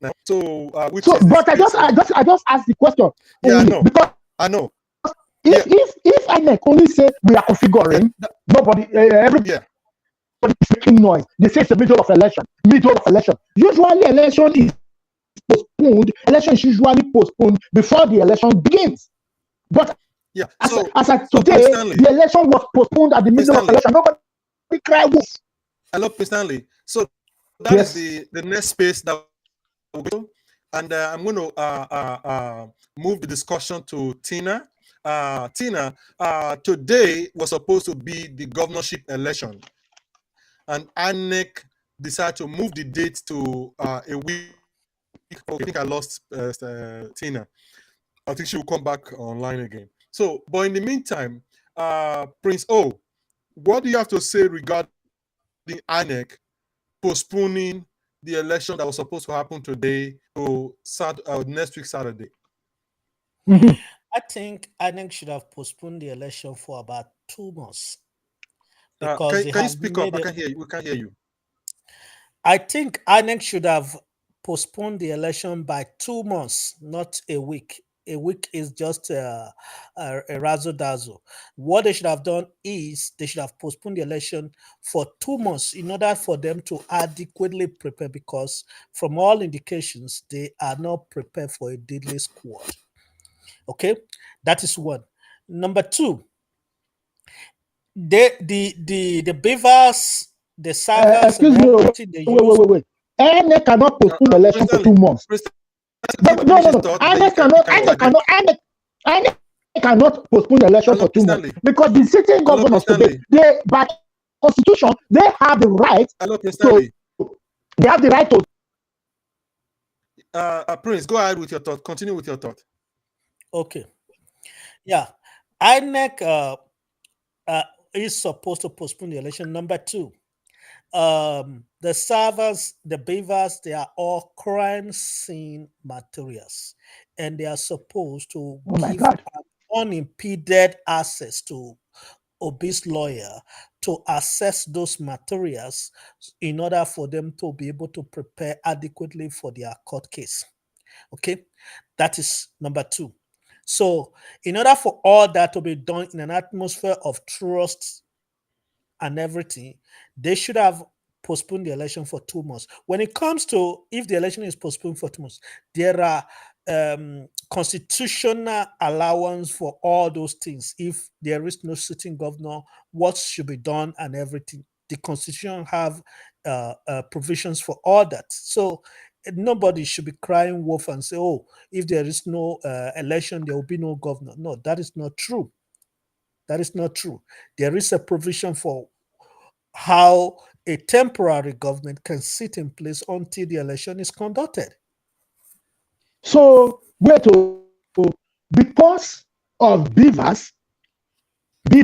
now. So, but I just asked the question. Yeah, I know. Because I know. If INEC only say we are configuring, everybody is making noise. They say it's the middle of election. Usually, election is postponed. Election is usually postponed before the election begins. But as of today, the election was postponed at the middle of election. Nobody cried wolf. Hello, Prince Stanley. So that is the next space that we'll go. And I'm going to move the discussion to Tina. Tina, today was supposed to be the governorship election. And INEC decided to move the date to a week. I think I lost Tina. I think she will come back online again. So, but in the meantime, Prince O, what do you have to say regarding the INEC postponing the election that was supposed to happen today to next week Saturday? I think INEC should have postponed the election for about 2 months. Can you speak up? I can't hear you. We can't hear you. I think INEC should have postponed the election by 2 months, not a week. A week is just a razzle dazzle. What they should have done is they should have postponed the election for 2 months in order for them to adequately prepare, because from all indications, they are not prepared for a deadly squad. Okay, that is one. Number two, the beavers, the servers, Excuse and me, everything they use. wait. INEC cannot postpone election for 2 months. No. INEC cannot postpone the election for 2 months because the sitting governors today, they by constitution, they have the right. They have the right to. Prince, go ahead with your thought. Continue with your thought. Okay. Yeah. INEC is supposed to postpone the election. Number two, the servers, the beavers, they are all crime scene materials, and they are supposed to give unimpeded access to Obi's lawyer to assess those materials in order for them to be able to prepare adequately for their court case. Okay, that is number two. So, in order for all that to be done in an atmosphere of trust and everything, they should have postponed the election for 2 months. When it comes to if the election is postponed for 2 months, there are constitutional allowance for all those things. If there is no sitting governor, what should be done and everything. The constitution have provisions for all that. So nobody should be crying wolf and say, oh, if there is no election, there will be no governor. No, that is not true. That is not true. There is a provision for how a temporary government can sit in place until the election is conducted. So, because of beavers, we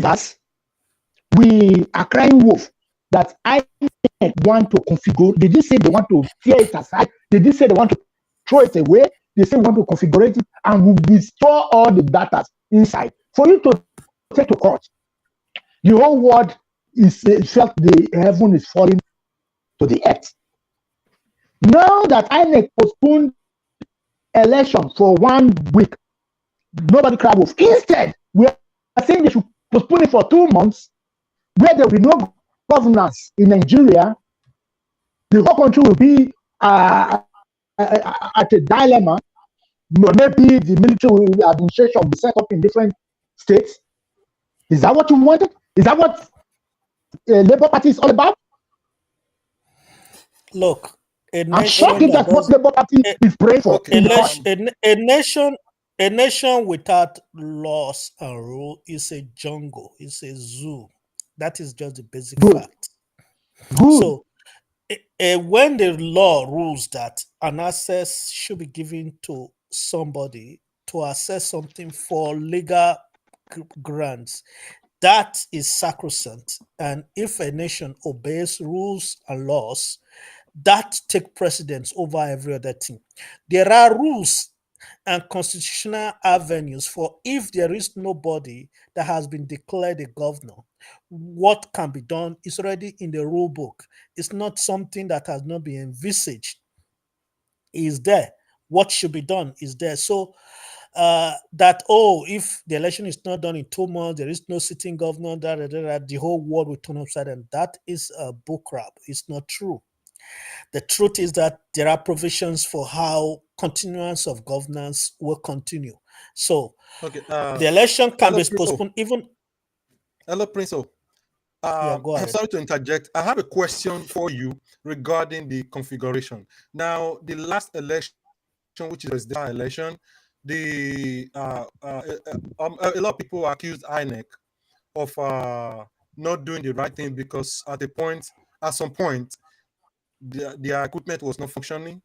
are crying wolf that I want to configure. They didn't say they want to tear it aside. They didn't say they want to throw it away. They say we want to configure it and we restore all the data inside. For you to take to court, the whole world is felt the heaven is falling to the earth. Now that INEC postponed election for 1 week, nobody cried wolf. Instead, we are saying they should postpone it for 2 months, where there will be no governance in Nigeria. The whole country will be at a dilemma. Maybe the military administration will be set up in different states. Is that what you wanted? Is that what Labour Party is all about? Look, I'm shocked if that's what Labour Party is praying for. A nation without laws and rule is a jungle. It's a zoo. That is just the basic fact. So, when the law rules that an access should be given to somebody to access something for legal grants, that is sacrosanct. And if a nation obeys rules and laws, that take precedence over every other thing. There are rules and constitutional avenues for if there is nobody that has been declared a governor, what can be done is already in the rule book. It's not something that has not been envisaged. Is there. What should be done is there. So if the election is not done in 2 months, there is no sitting governor, the whole world will turn upside down. That is a book rap. It's not true. The truth is that there are provisions for how continuance of governance will continue. So the election can be postponed even. Hello, Prince. Go ahead. I'm sorry to interject. I have a question for you regarding the configuration. Now, the last election, which is the election, a lot of people accused INEC of not doing the right thing because at some point, their equipment was not functioning.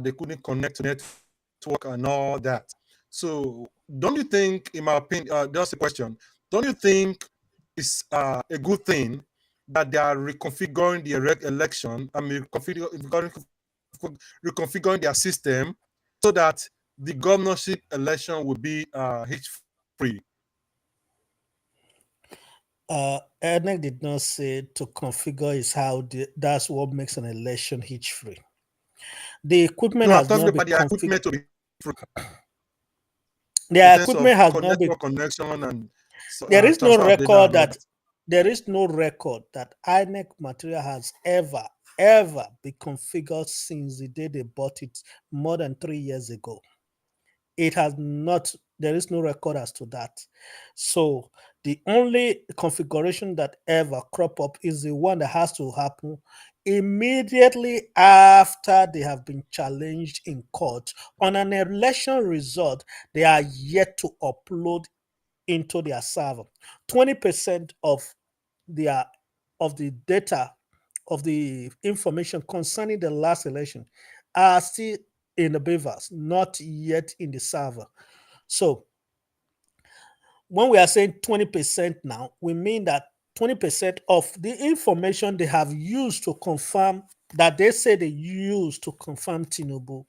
They couldn't connect to network and all that. So, don't you think, in my opinion, just a question, don't you think it's a good thing that they are reconfiguring the election? I mean, reconfiguring their system so that the governorship election will be hitch-free. INEC did not say to configure is how that's what makes an election hitch-free. The equipment has not been configured. Their equipment has not been. network connection and There is no transfer of data record and all that that. there is no record that INEC material has ever been configured since the day they bought it more than 3 years ago. It has not. There is no record as to that. So the only configuration that ever crop up is the one that has to happen immediately after they have been challenged in court on an election result they are yet to upload into their server. 20% their of the data of the information concerning the last election are still in the beavers, not yet in the server. So when we are saying 20% now, we mean that 20% of the information they have used to confirm that they say they used to confirm Tinubu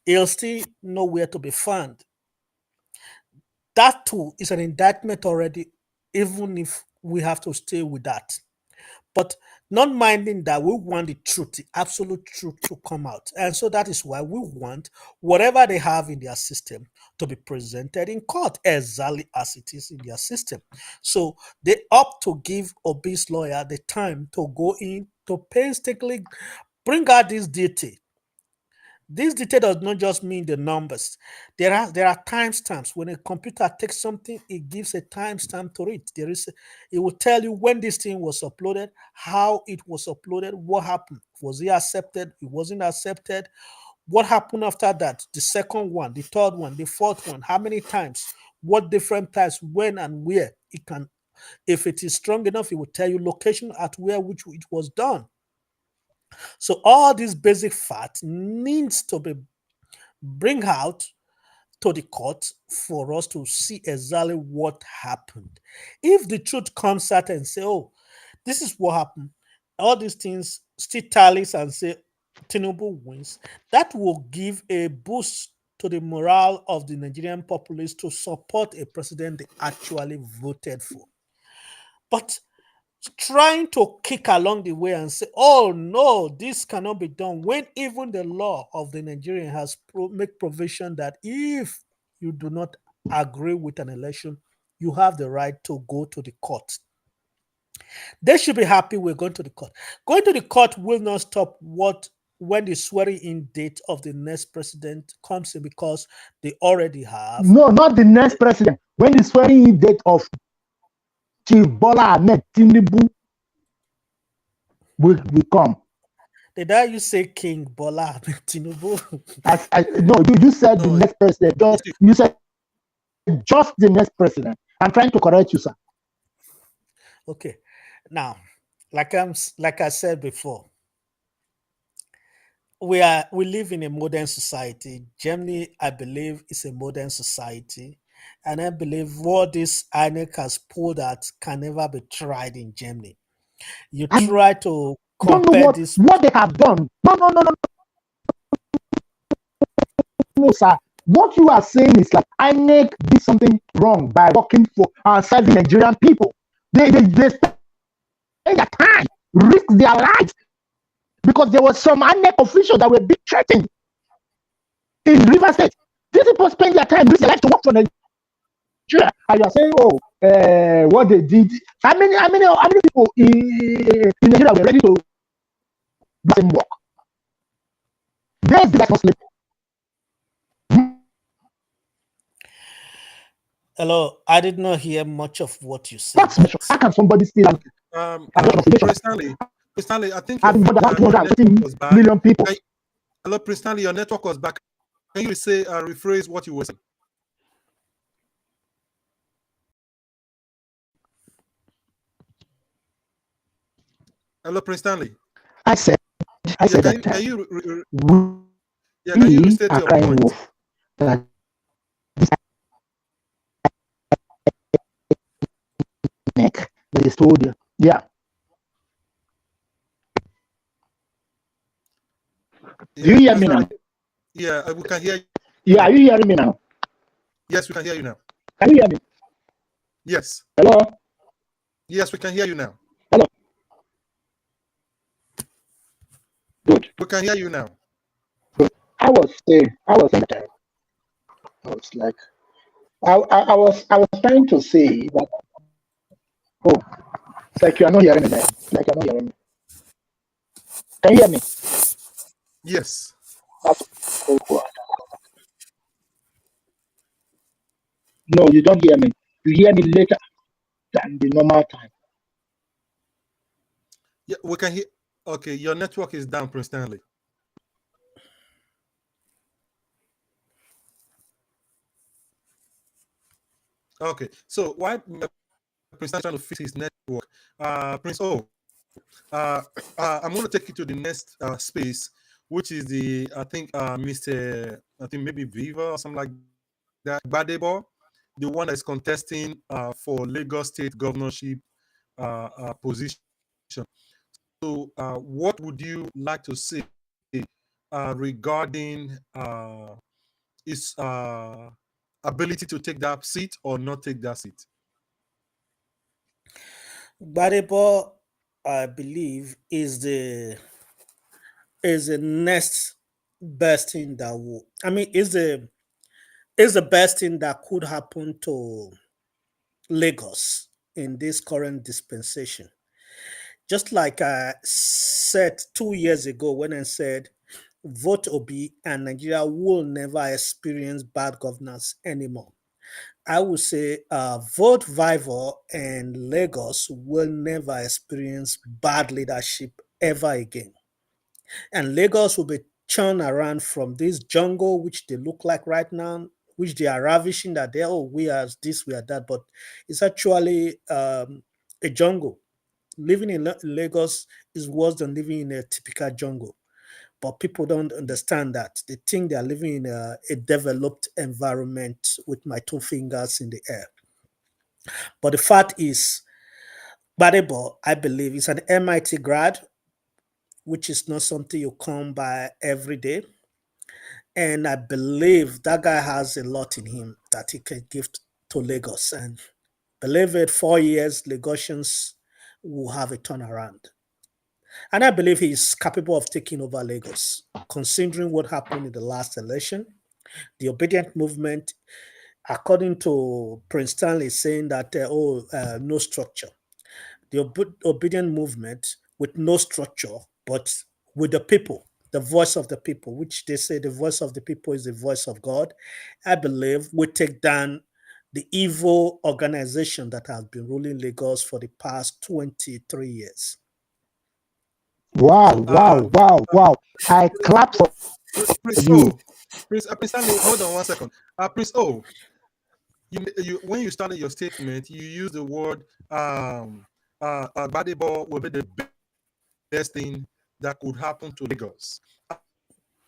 is still nowhere to be found. That too is an indictment already, even if we have to stay with that. But not minding that, we want the truth, the absolute truth to come out. And so that is why we want whatever they have in their system to be presented in court exactly as it is in their system. So they opt to give Obi's lawyer the time to go in to painstakingly bring out this detail. This detail does not just mean the numbers. There are timestamps. When a computer takes something, it gives a timestamp to it. It will tell you when this thing was uploaded, how it was uploaded, what happened. Was it accepted? It wasn't accepted. What happened after that? The second one, the third one, the fourth one, how many times, what different times, when and where. It can, if it is strong enough, it will tell you location at where which it was done. So all these basic facts needs to be bring out to the court for us to see exactly what happened. If the truth comes out and say, oh, this is what happened, all these things still tallies and say Tinubu wins, that will give a boost to the morale of the Nigerian populace to support a president they actually voted for. But trying to kick along the way and say, oh no, this cannot be done, when even the law of the Nigerian has make provision that if you do not agree with an election, you have the right to go to the court. They should be happy we're going to the court. Going to the court will not stop when the swearing in date of the next president comes in, because they already have. No, not the next president. When the swearing in date of Chief Bola Ahmed Tinubu will come. Did I you say King Bola Ahmed Tinubu? No, you said the next president. You said just the next president. I'm trying to correct you, sir. Okay. Now, like I said before, we live in a modern society. Germany, I believe, is a modern society, and I believe what this INEC has pulled out can never be tried in Germany. You try to compare this. What they have done. No, sir. What you are saying is like INEC did something wrong by working for serving Nigerian people. They spend their time, risk their lives, because there was some INEC officials that were being threatened in River State. These people spend their time, risk their life to work for Nigeria. And you are saying, oh, what they did. How many people in Nigeria were ready to do the same work? There's the not sleep. Hello, I did not hear much of what you said. How can somebody still Prince Stanley, I think having more than 250 million people? Hello, Prince Stanley, your network was back. Can you rephrase what you were saying? Hello, Prince Stanley. I said can you restate your point? Wolf, that neck that is told you. Yeah. Do you hear me now? Yeah, we can hear you. Yeah, are you hearing me now? Yes, we can hear you now. Can you hear me? Yes. Hello? Yes, we can hear you now. Hello? Good. We can hear you now. Good. I was saying that I was like, I was trying to say that, oh, it's like you are not hearing me, man. It's like you're not hearing me. Can you hear me? Yes. That's cool, cool. No, you don't hear me. You hear me later than the normal time. Yeah, we can hear. Okay, your network is down, Prince Stanley. Okay, so why Prince Stanley trying to fix his network? Prince O, I'm going to take you to the next space, which is the Mr. I think maybe Viva or something like that. Badebo, the one that is contesting for Lagos State governorship position. So, what would you like to say regarding his ability to take that seat or not take that seat? Gbadebo, I believe, is the next best thing that will. I mean, is the best thing that could happen to Lagos in this current dispensation. Just like I said 2 years ago when I said, vote Obi and Nigeria will never experience bad governance anymore. I would say vote Viva and Lagos will never experience bad leadership ever again. And Lagos will be churned around from this jungle, which they look like right now, which they are ravishing that they, oh, we are this, we are that, but it's actually a jungle. Living in Lagos is worse than living in a typical jungle. But people don't understand that. They think they are living in a developed environment with my two fingers in the air. But the fact is, Badebo, I believe, is an MIT grad, which is not something you come by every day. And I believe that guy has a lot in him that he can give to Lagos. And believe it, 4 years, Lagosians will have a turnaround. And I believe he's capable of taking over Lagos, considering what happened in the last election. The obedient movement, according to Prince Stanley, saying that, no structure. The obedient movement with no structure, but with the people, the voice of the people, which they say the voice of the people is the voice of God, I believe will take down the evil organization that has been ruling Lagos for the past 23 years. Wow, So, wow. I clap for Prince you. O, Prince Stanley, hold on 1 second. Prince O, you when you started your statement, you used the word Badebo will be the best thing that could happen to Lagos.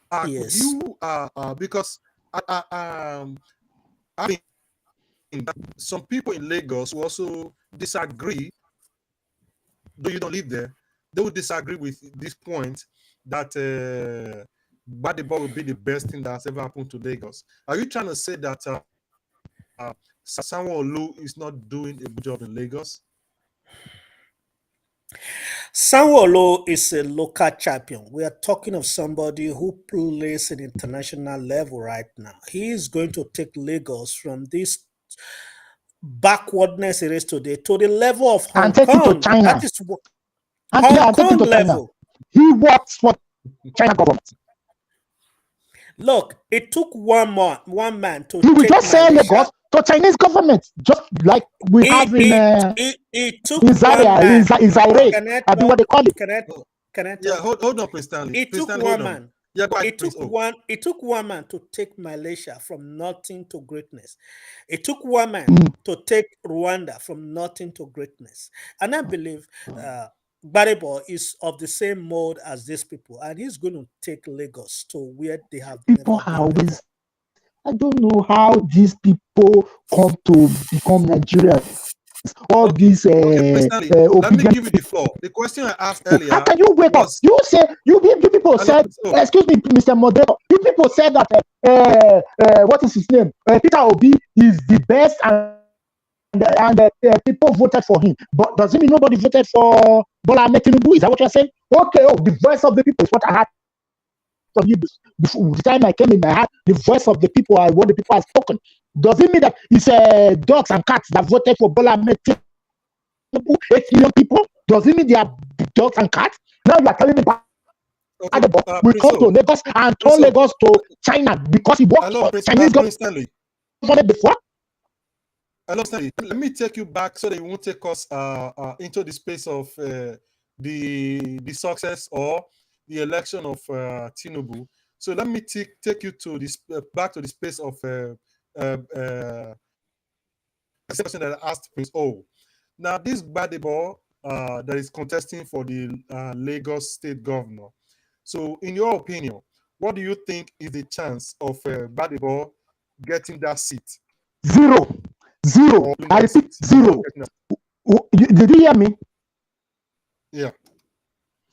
Could Yes. you because I think that some people in Lagos will also disagree, though you don't live there, they will disagree with this point that Badebo will be the best thing that's ever happened to Lagos. Are you trying to say that Sanwo-Olu is not doing a good job in Lagos? Sanwo-Olu is a local champion. We are talking of somebody who plays at international level right now. He is going to take Lagos from this backwardness it is today to the level of And Hong take it to Kong. China. That is And Hong take it Kong to China. level. He works for China government. Look, it took one man to He will take just sell Malaysia. Lagos to Chinese government, just like we have It took in one Zaire, man. in Zaire. Can I I do what they call it. Can I talk? Yeah, hold on, Prince Stanley. It Prince took Stanley, one hold on. man. Yeah, go ahead, It Prince took O. one. It took one man to take Malaysia from nothing to greatness. It took one man to take Rwanda from nothing to greatness. And I believe Gbadebo is of the same mode as these people, and he's going to take Lagos to where they have People never are been before. always, I don't know how these people come to become Nigerians. All these Prince Stanley, let me obedient. give you the floor. The question I asked earlier. How can you wake up? You say you people said, excuse me, Mr. Moderator. You people said that what is his name? Peter Obi is the best, and people voted for him. But does it mean nobody voted for Bola Ahmed Tinubu? Is that what you're saying? Okay, the voice of the people is what I had from you. Before the time I came in, I had the voice of the people. What the people have spoken. Does it mean that it's dogs and cats that voted for Bola Ahmed Tinubu, 8 million people? Does it mean they are dogs and cats? Now you are telling me Okay, we Prince come to O, Lagos and Prince turn O. Lagos to China because he worked Hello, for Prince Chinese Stanley. government before. Hello, Stanley. Let me take you back so that you won't take us into the space of the success or the election of Tinubu. So let me take you to this back to the space of the question that I asked Prince O. Now, this Gbadebo that is contesting for the Lagos state governor. So, in your opinion, what do you think is the chance of Gbadebo getting that seat? Zero. Or I repeat, seat? zero. Did you hear me? Yeah.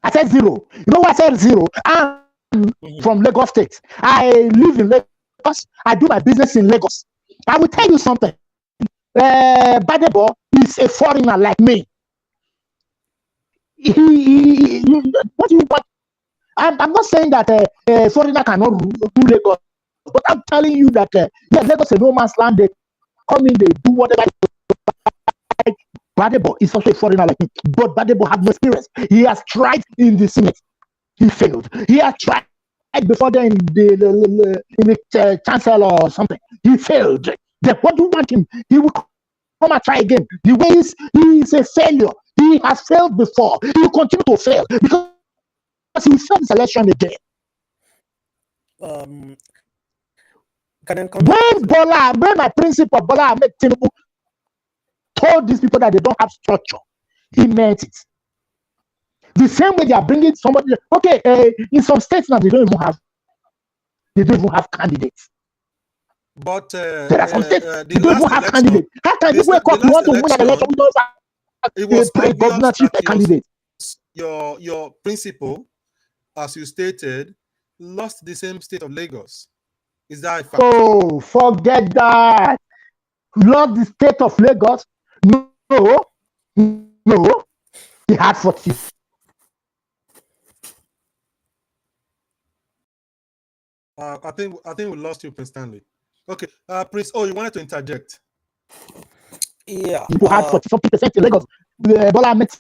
I said zero. You know why I said zero? I'm from Lagos State. I live in Lagos. I do my business in Lagos. I will tell you something. Gbadebo is a foreigner like me. What do you want? I'm not saying that a foreigner cannot do Lagos, but I'm telling you that yes, Lagos is no man's land. They come in, they do whatever. Gbadebo is also a foreigner like me, but Gbadebo has no experience. He has tried in the Senate, he failed. He has tried before then in the chancellor or something, he failed. Then what do you want him? He will come and try again. The way he is a failure. He has failed before. He will continue to fail because he will fail this election again. When my principal Bola Ahmed Tinubu told these people that they don't have structure, he meant it. The same way they are bringing somebody. Okay, in some states now they don't even have candidates. But there are some states they don't even have candidates. How can you wake up you want to win an election? We don't have it was a governorship candidate. Your principal, as you stated, lost the same state of Lagos. Is that a fact? Oh, forget that. Lost the state of Lagos? No. He had 40. I think we lost you, Prince Stanley. Okay, Prince. Oh, you wanted to interject? Yeah. People had 40% in Lagos. Bola Ahmed.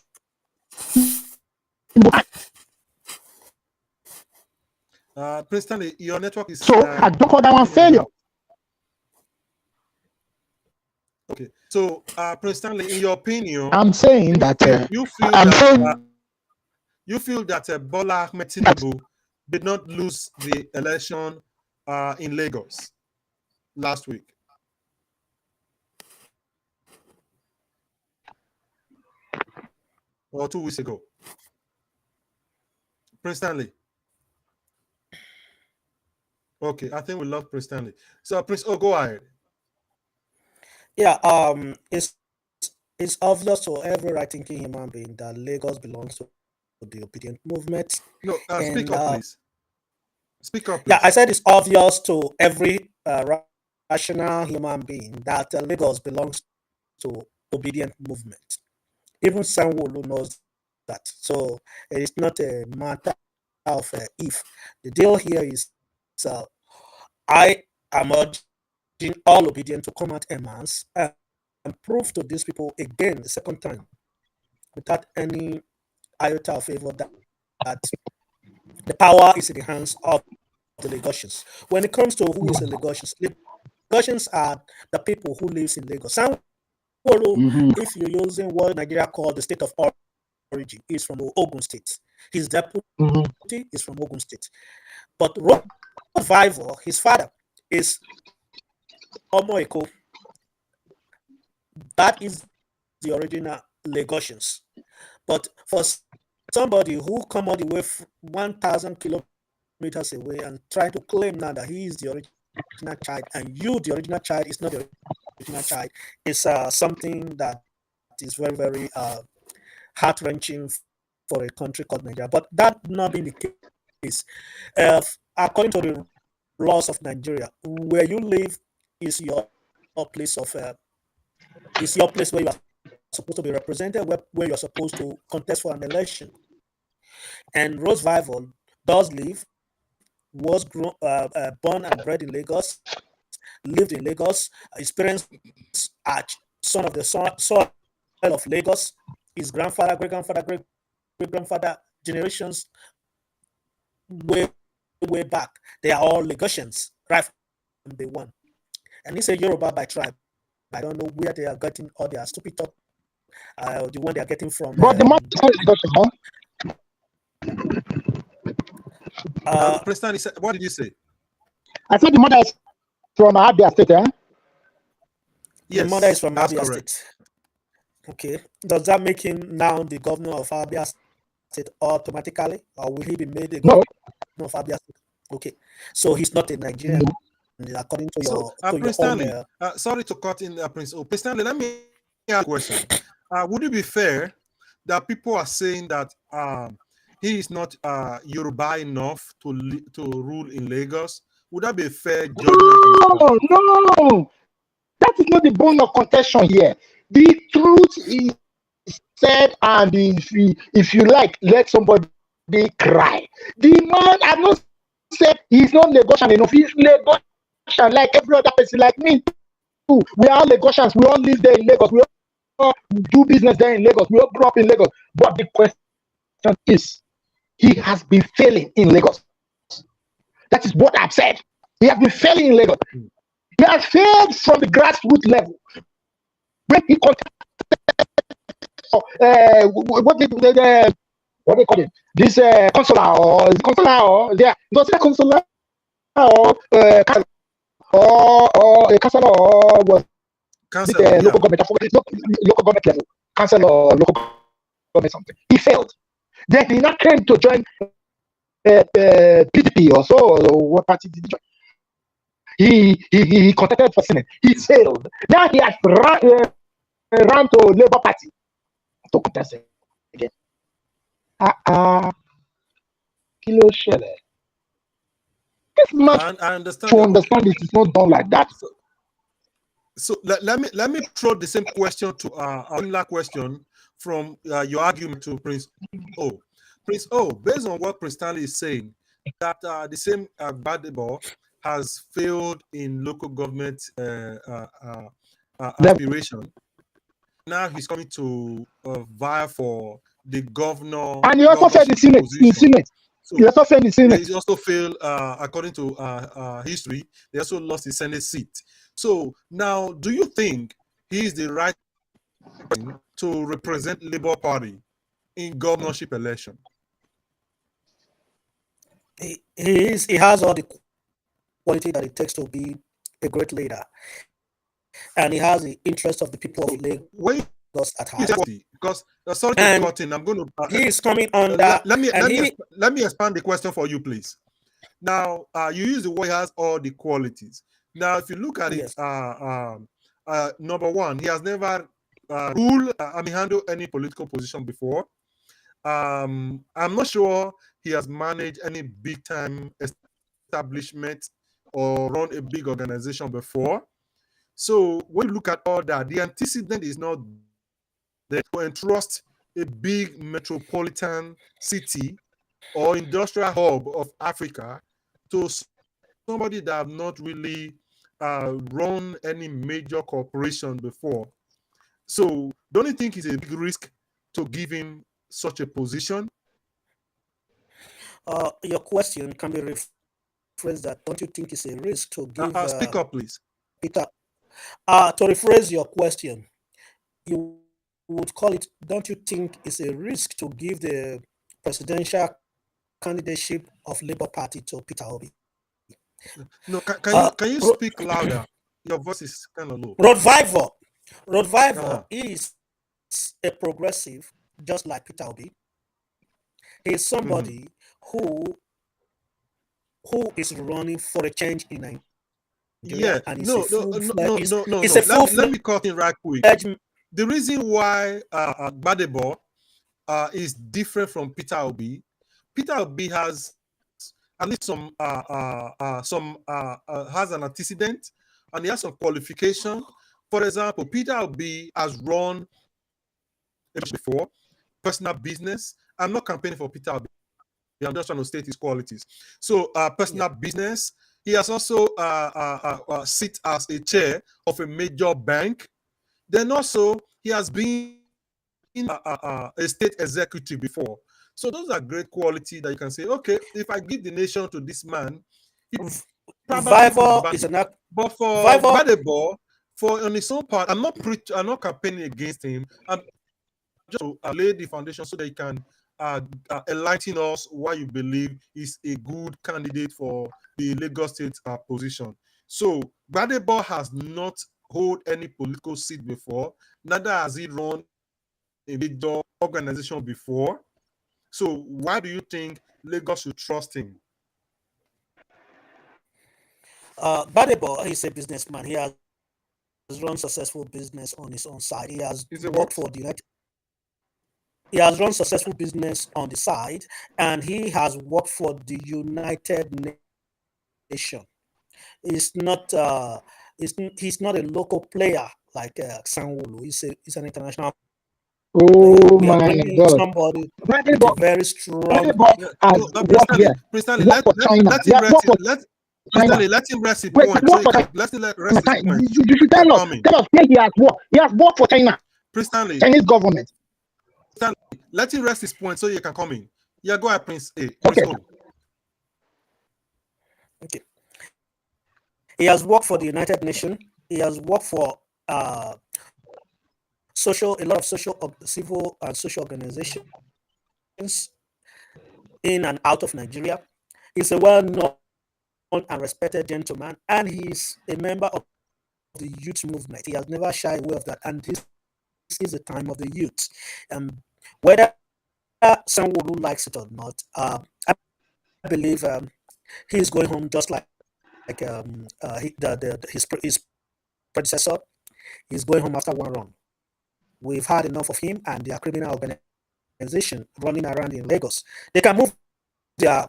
Prince Stanley, your network is. So I don't call that one failure. Okay, so Prince Stanley, in your opinion, I'm saying that you feel that Bola Ahmed Tinubu did not lose the election in Lagos last week. Or 2 weeks ago. Prince Stanley. Okay, I think we lost Prince Stanley. So Prince, go ahead. Yeah, it's obvious to every right-thinking human being that Lagos belongs to the obedient movement. No, speak up, please. Speak up, please. Yeah, I said it's obvious to every rational human being that Lagos belongs to obedient movement. Even Sanwo-Olu knows that. So it is not a matter of if. The deal here is I am urging all obedient to come out en masse and prove to these people again the second time without any iota of favor that the power is in the hands of the Lagosians. When it comes to who is a Lagosians, Lagosians are the people who lives in Lagos. If you're using what Nigeria called the state of origin, is from Ogun State. His deputy is from Ogun State. But Revival, his father, is Omoeko. That is the original Lagosians. But for somebody who come all the way 1,000 kilometers away and try to claim now that he is the original child, and you, the original child, is not the original child, is something that is very, very heart-wrenching for a country called Nigeria. But that not being the case, according to the laws of Nigeria, where you live is your place of is your place where you are supposed to be represented, where you're supposed to contest for an election. And Rose Vival does live, was born and bred in Lagos, lived in Lagos. His parents are son of the soil of Lagos. His grandfather, great grandfather, generations way back, they are all Lagosians, right from day one. And he's a Yoruba by tribe. I don't know where they are getting all their stupid talk. The one they are getting from. But the mother is not Lagosian, huh? Prince Stanley, what did you say? I said the mother is from Abia State, eh? The mother is from that's Abia correct. State. Okay. Does that make him now the governor of Abia State automatically? Or will he be made the governor of Abia State? Okay. So he's not a Nigerian, according to your, Prince Stanley, sorry to cut in, Prince Stanley, let me ask a question. Would it be fair that people are saying that he is not Yoruba enough to rule in Lagos? Would that be a fair judgment? No. That is not the bone of contention here. The truth is said, and if you like, let somebody cry. The man, I've not said he's not Lagosian enough. He's Lagosian like every other person, like me too. We are all Lagosians. We all live there in Lagos. We all do business there in Lagos. We all grew up in Lagos. But the question is, he has been failing in Lagos. That is what I've said. He has been failing in Lagos. He has failed from the grassroots level. When he contacted, what they call it? This consular or there was a consular or a councillor or was it local government? Local government level, council or local government something. He failed. Then he now came to join PDP or so. Or what party did he join? He contested for Senate. He failed. Now he has ran to Labour Party to contest again. Kilo Shele. This man, I understand. To understand it is not done like that. So let me throw the same question to a similar question from your argument to Prince O. Prince O, based on what Prince Stanley is saying, that the same Gbadebo has failed in local government aspiration. Now he's coming to vie for the governor. And he also failed the Senate. So he also failed the Senate. He also failed, according to history, they also lost his Senate seat. So now, do you think he is the right person to represent Labour Party in governorship election? He has all the quality that it takes to be a great leader, and he has the interest of the people of Lagos at heart. Because sorry to cut in, I'm going to. He is coming under. Let me expand the question for you, please. Now, you use the word he has all the qualities. Now, if you look at it, number one, he has never handled any political position before. I'm not sure he has managed any big time establishment or run a big organization before. So when you look at all that, the antecedent is not there to entrust a big metropolitan city or industrial hub of Africa to somebody that have not really run any major corporation before. So don't you think it's a big risk to give him such a position? Your question can be rephrased that don't you think it's a risk to give speak up, please. Peter. To rephrase your question, you would call it, don't you think it's a risk to give the presidential candidateship of Labour Party to Peter Obi? No, can you speak louder? Your voice is kind of low. Rodviver is a progressive, just like Peter Obi. He is somebody who is running for a change in Nigeria. Yeah, and no. Let me cut in right quick. The reason why Gbadebo is different from Peter Obi has at least some has an antecedent, and he has some qualification. For example, Peter Obi has run before personal business. I'm not campaigning for Peter Obi. I'm just trying to state his qualities. So personal business, He has also sit as a chair of a major bank. Then also he has been a state executive before. So those are great quality that you can say, okay, if I give the nation to this man, he probably could Vivor back is it. an act. But for Vivor, Badebo, for on his own part, I'm not campaigning against him. I'm just to lay the foundation so that you can enlighten us why you believe is a good candidate for the Lagos State position. So Badebo has not hold any political seat before, neither has he run a major organization before. So why do you think Lagos should trust him? Badebo is a businessman. He has run successful business on his own side. He has Is it worked what? for the United. He has run successful business on the side, and he has worked for the United Nations. He's not. He's not a local player like Sanwo-Olu. He's an international player. Oh We are my bringing God. somebody with a Badebo very strong. Badebo has No, worked Stanley, here. Stanley, He worked for China. let He him has rest worked for China. Stanley, let him rest his Wait, he point so worked he for can let him rest his China. point. You should Can tell us. come in. Tell us where he has worked. He has worked for China. Prince Stanley, Chinese government. Stanley, let him rest his point so you can come in. Yeah, go ahead, Prince A. Prince Okay. O. Okay. He has worked for the United Nations. He has worked for a lot of civil and social organizations in and out of Nigeria. He's a well-known and respected gentleman, and he's a member of the youth movement. He has never shied away of that, and this is the time of the youth. Whether Sanwo-Olu likes it or not, I believe he's going home just like his predecessor. He's going home after one run. We've had enough of him and their criminal organization running around in Lagos. They can move their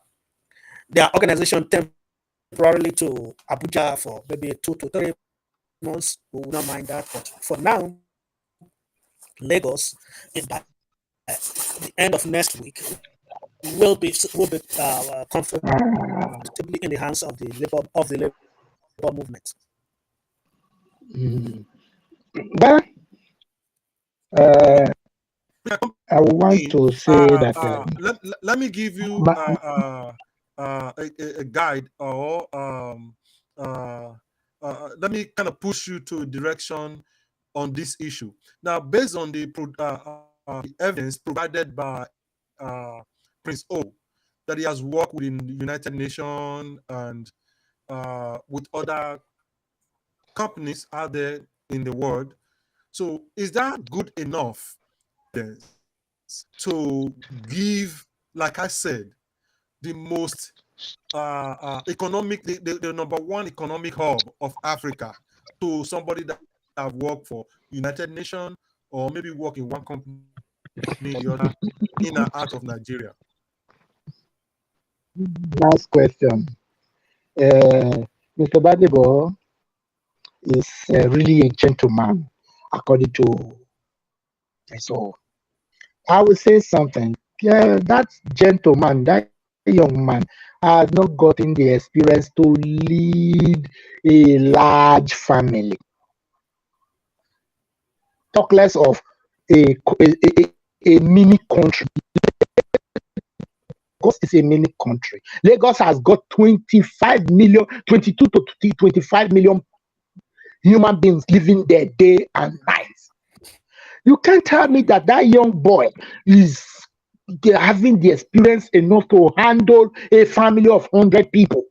organization temporarily to Abuja for maybe 2 to 3 months. We will not mind that. But for now, Lagos, by the end of next week, will be comfortably in the hands of the labor movement. But I want to say that let me give you a guide or let me kind of push you to a direction on this issue. Now, based on the evidence provided by Prince O, that he has worked within the United Nations and with other companies out there in the world. So, is that good enough to give, like I said, the most economic, the number one economic hub of Africa to somebody that have worked for United Nations or maybe work in one company the other in and out of Nigeria? last question. Mr. Badebo is really a gentleman, according to so. I will say something. Yeah, that gentleman, that young man, has not gotten the experience to lead a large family. Talk less of a mini country. Lagos is a mini country. Lagos has got 25 million, 22 to 25 million human beings living there day and night. You can't tell me that young boy is having the experience enough to handle a family of 100 people.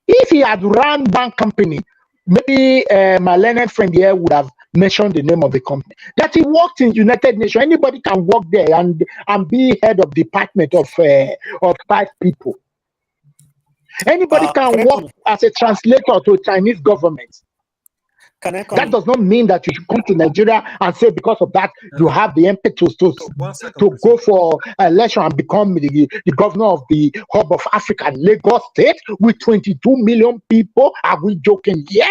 If he had run bank company, maybe my learned friend here would have mentioned the name of the company. That he worked in United Nations. Anybody can work there and be head of department of 5 people. Anybody can work as a translator to Chinese government. That does not mean that you should come to Nigeria and say because of that you have the impetus to go for election and become the governor of the hub of Africa, Lagos State, with 22 million people. Are we joking here?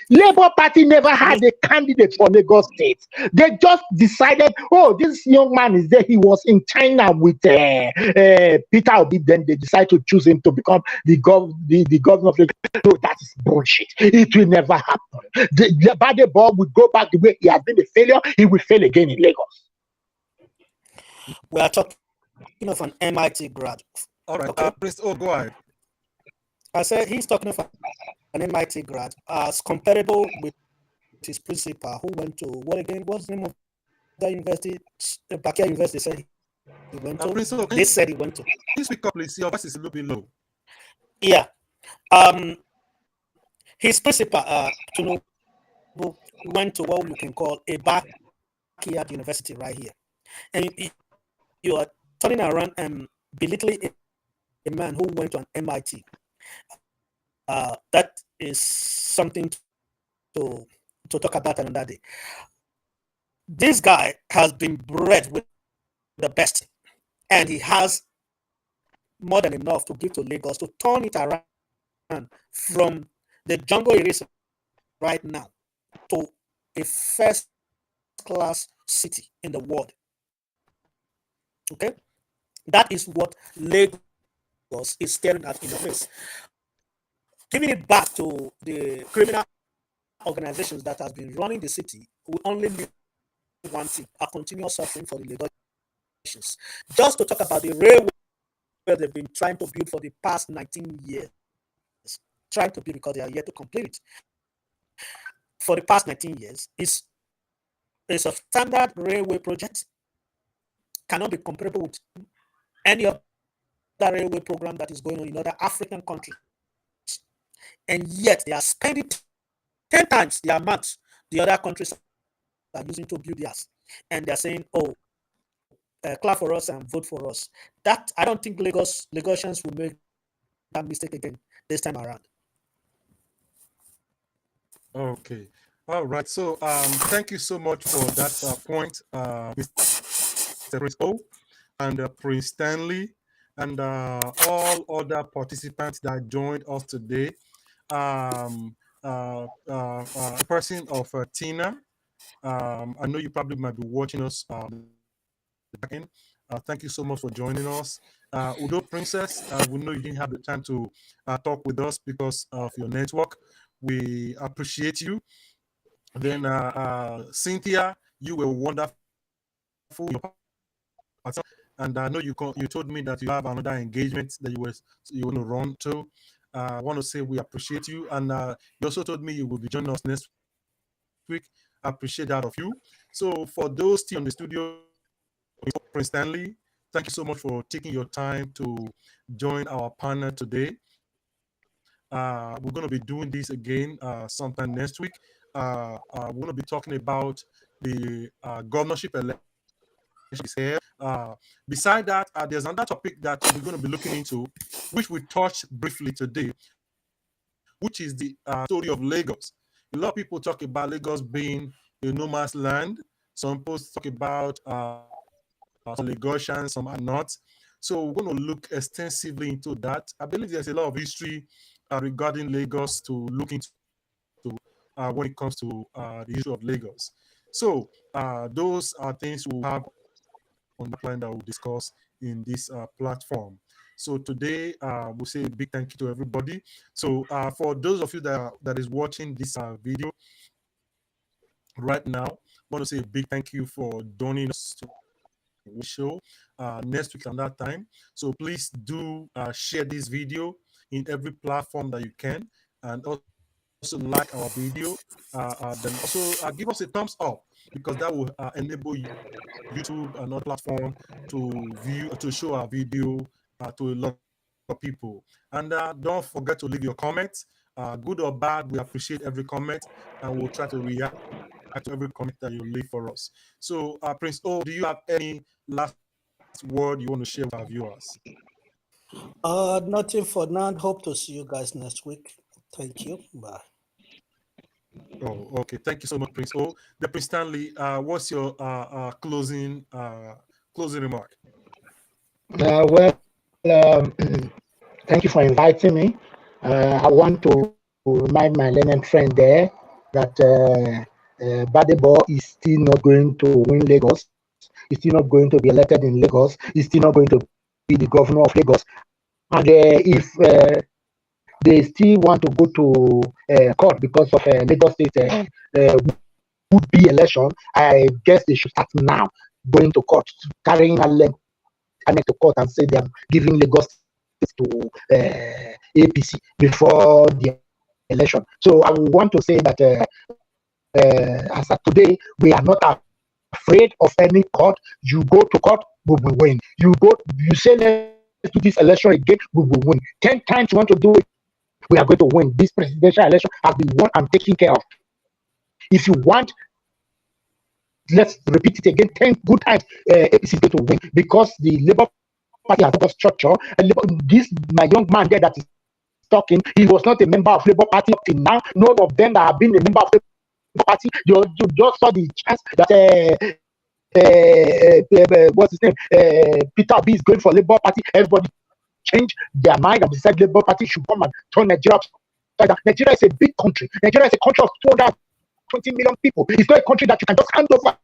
Labour Party never had a candidate for Lagos State. They just decided, oh, this young man is there. He was in China with Peter Obi. Then they decided to choose him to become the governor of Lagos. No, that is bullshit. It will never happen. The Bade Bob will go back the way he has been a failure. He will fail again in Lagos. We are talking of an MIT grad. All right, Okay. Prince O, go ahead. I said he's talking of an MIT grad as comparable with his principal who went to what again? What's the name of the university? Bakia University said he went to. Prince O, They said he went to. Can you speak up, please? Your voice is a little bit low. Yeah. His principal, went to what you can call a backyard university right here, and you are turning around and belittling a man who went to an MIT. That is something to talk about another day. This guy has been bred with the best, and he has more than enough to give to Lagos to turn it around from the jungle it is right now to a first-class city in the world. Okay, that is what Lagos is staring at in the face. Giving it back to the criminal organizations that has been running the city, we only need one thing: a continuous suffering for the Lagosians. Just to talk about the railway they've been trying to build for the past 19 years, trying to build because they are yet to complete it. For the past 19 years, it's a standard railway project, cannot be comparable with any other railway program that is going on in other African countries. And yet they are spending 10 times the amount the other countries are using to build theirs. And they're saying, oh, clap for us and vote for us. That I don't think Lagosians will make that mistake again this time around. Okay. All right. So thank you so much for that point, Mr. Prince O and Prince Stanley and all other participants that joined us today. Person of Tina. I know you probably might be watching us again. Thank you so much for joining us. Udo Princess, we know you didn't have the time to talk with us because of your network. We appreciate you. Then Cynthia, you were wonderful. And I know you told me that you have another engagement that you want to run to. I want to say we appreciate you. And you also told me you will be joining us next week. I appreciate that of you. So for those still in the studio, Prince Stanley, thank you so much for taking your time to join our panel today. We're going to be doing this again sometime next week. We're going to be talking about the governorship elections here. Beside that, there's another topic that we're going to be looking into, which we touched briefly today, which is the story of Lagos. A lot of people talk about Lagos being a no man's land. Some people talk about some Lagosians, some are not. So we're going to look extensively into that. I believe there's a lot of history regarding Lagos to look into when it comes to the issue of Lagos. So those are things we'll have on the plan that we'll discuss in this platform. So today, we'll say a big thank you to everybody. So for those of you that is watching this video right now, I want to say a big thank you for joining us to the show next week and that time. So please do share this video in every platform that you can, and also like our video. Then also give us a thumbs up, because that will enable YouTube and other platform to show our video to a lot of people. And don't forget to leave your comments, good or bad. We appreciate every comment, and we'll try to react to every comment that you leave for us. So Prince O, do you have any last word you want to share with our viewers? Nothing for now. Hope to see you guys next week. Thank you. Bye. Oh, okay. Thank you so much, Prince O. The Prince Stanley, what's your closing remark? Thank you for inviting me. I want to remind my learned friend there that Badebo is still not going to win Lagos. He's still not going to be elected in Lagos. He's still not going to be the governor of Lagos. And if they still want to go to court because of Lagos State would-be election, I guess they should start now going to court, carrying a leg to court and say they are giving Lagos to APC before the election. So I would want to say that as of today, we are not afraid of any court. You go to court, we will win. You say let's do this election again, we will win. 10 times you want to do it, we are going to win. This presidential election has been won and taken care of. If you want, let's repeat it again 10 good times. APC is going to win because the Labour Party has got structure. And this my young man there that is talking, he was not a member of Labour Party up till now. None of them that have been a member of Labour Party, you just saw the chance that what's his name? Peter Obi is going for Labour Party. Everybody change their mind and decide Labour Party should come and turn Nigeria upside down. Nigeria is a big country. Nigeria is a country of 220 million people. It's not a country that you can just hand over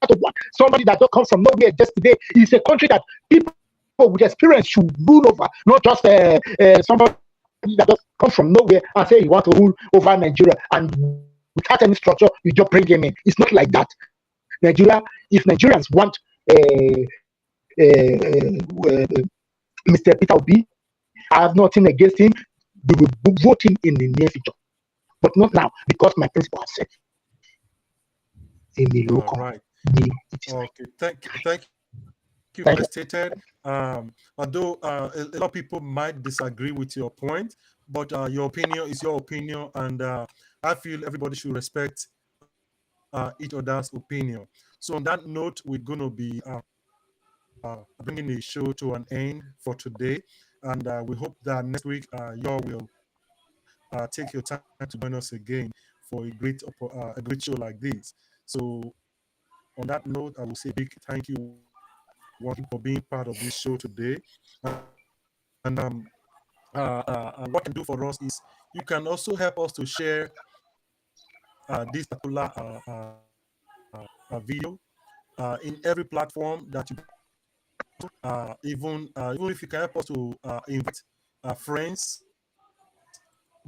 to one somebody that don't come from nowhere just today. It's a country that people with experience should rule over, not just somebody that just come from nowhere and say you want to rule over Nigeria and without any structure you just bring him in. It's not like that. Nigeria, if Nigerians want Mr. Peter Obi, I have nothing against him. We will vote him in the near future, but not now because my principal has said. All right. Okay. Thank you. Well stated. Although a lot of people might disagree with your point, but your opinion is your opinion, and I feel everybody should respect each other's opinion. So on that note, we're going to be bringing the show to an end for today, and we hope that next week y'all will take your time to join us again for a great show like this. So on that note, I will say a big thank you for being part of this show today. And what you can do for us is you can also help us to share this particular video in every platform that you even if you can help us to invite friends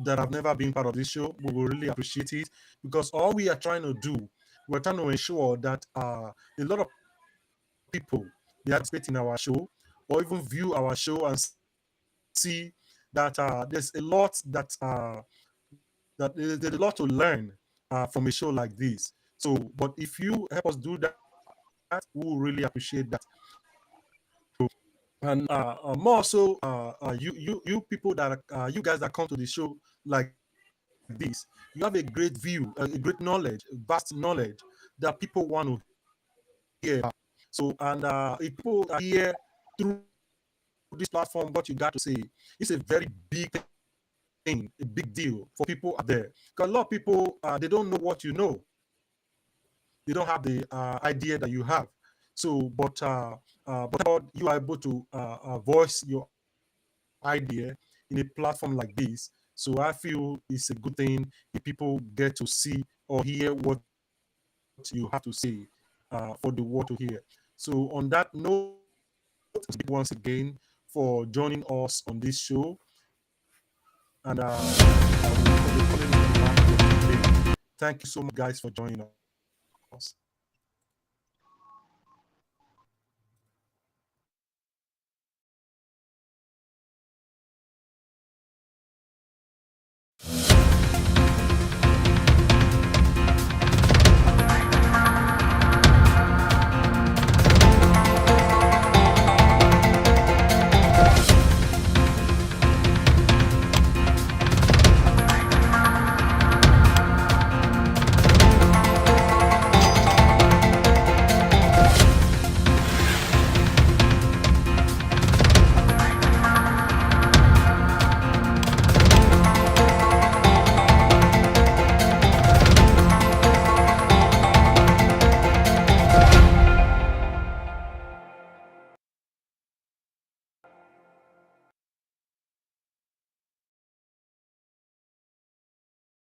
that have never been part of this show, we will really appreciate it, because all we are trying to do, we're trying to ensure that a lot of people they participate in our show or even view our show and see that there's a lot that there's a lot to learn from a show like this. So, but if you help us do that, we will really appreciate that. And more so, you people that you guys that come to the show like this, you have a great view, a great knowledge, vast knowledge that people want to hear. So, and if people are here through this platform, what you got to say, it's a very big thing, a big deal for people out there. Because a lot of people, they don't know what you know. They don't have the idea that you have. So, but you are able to voice your idea in a platform like this. So I feel it's a good thing if people get to see or hear what you have to say for the world to hear. So on that note, once again for joining us on this show. And thank you so much, guys, for joining us.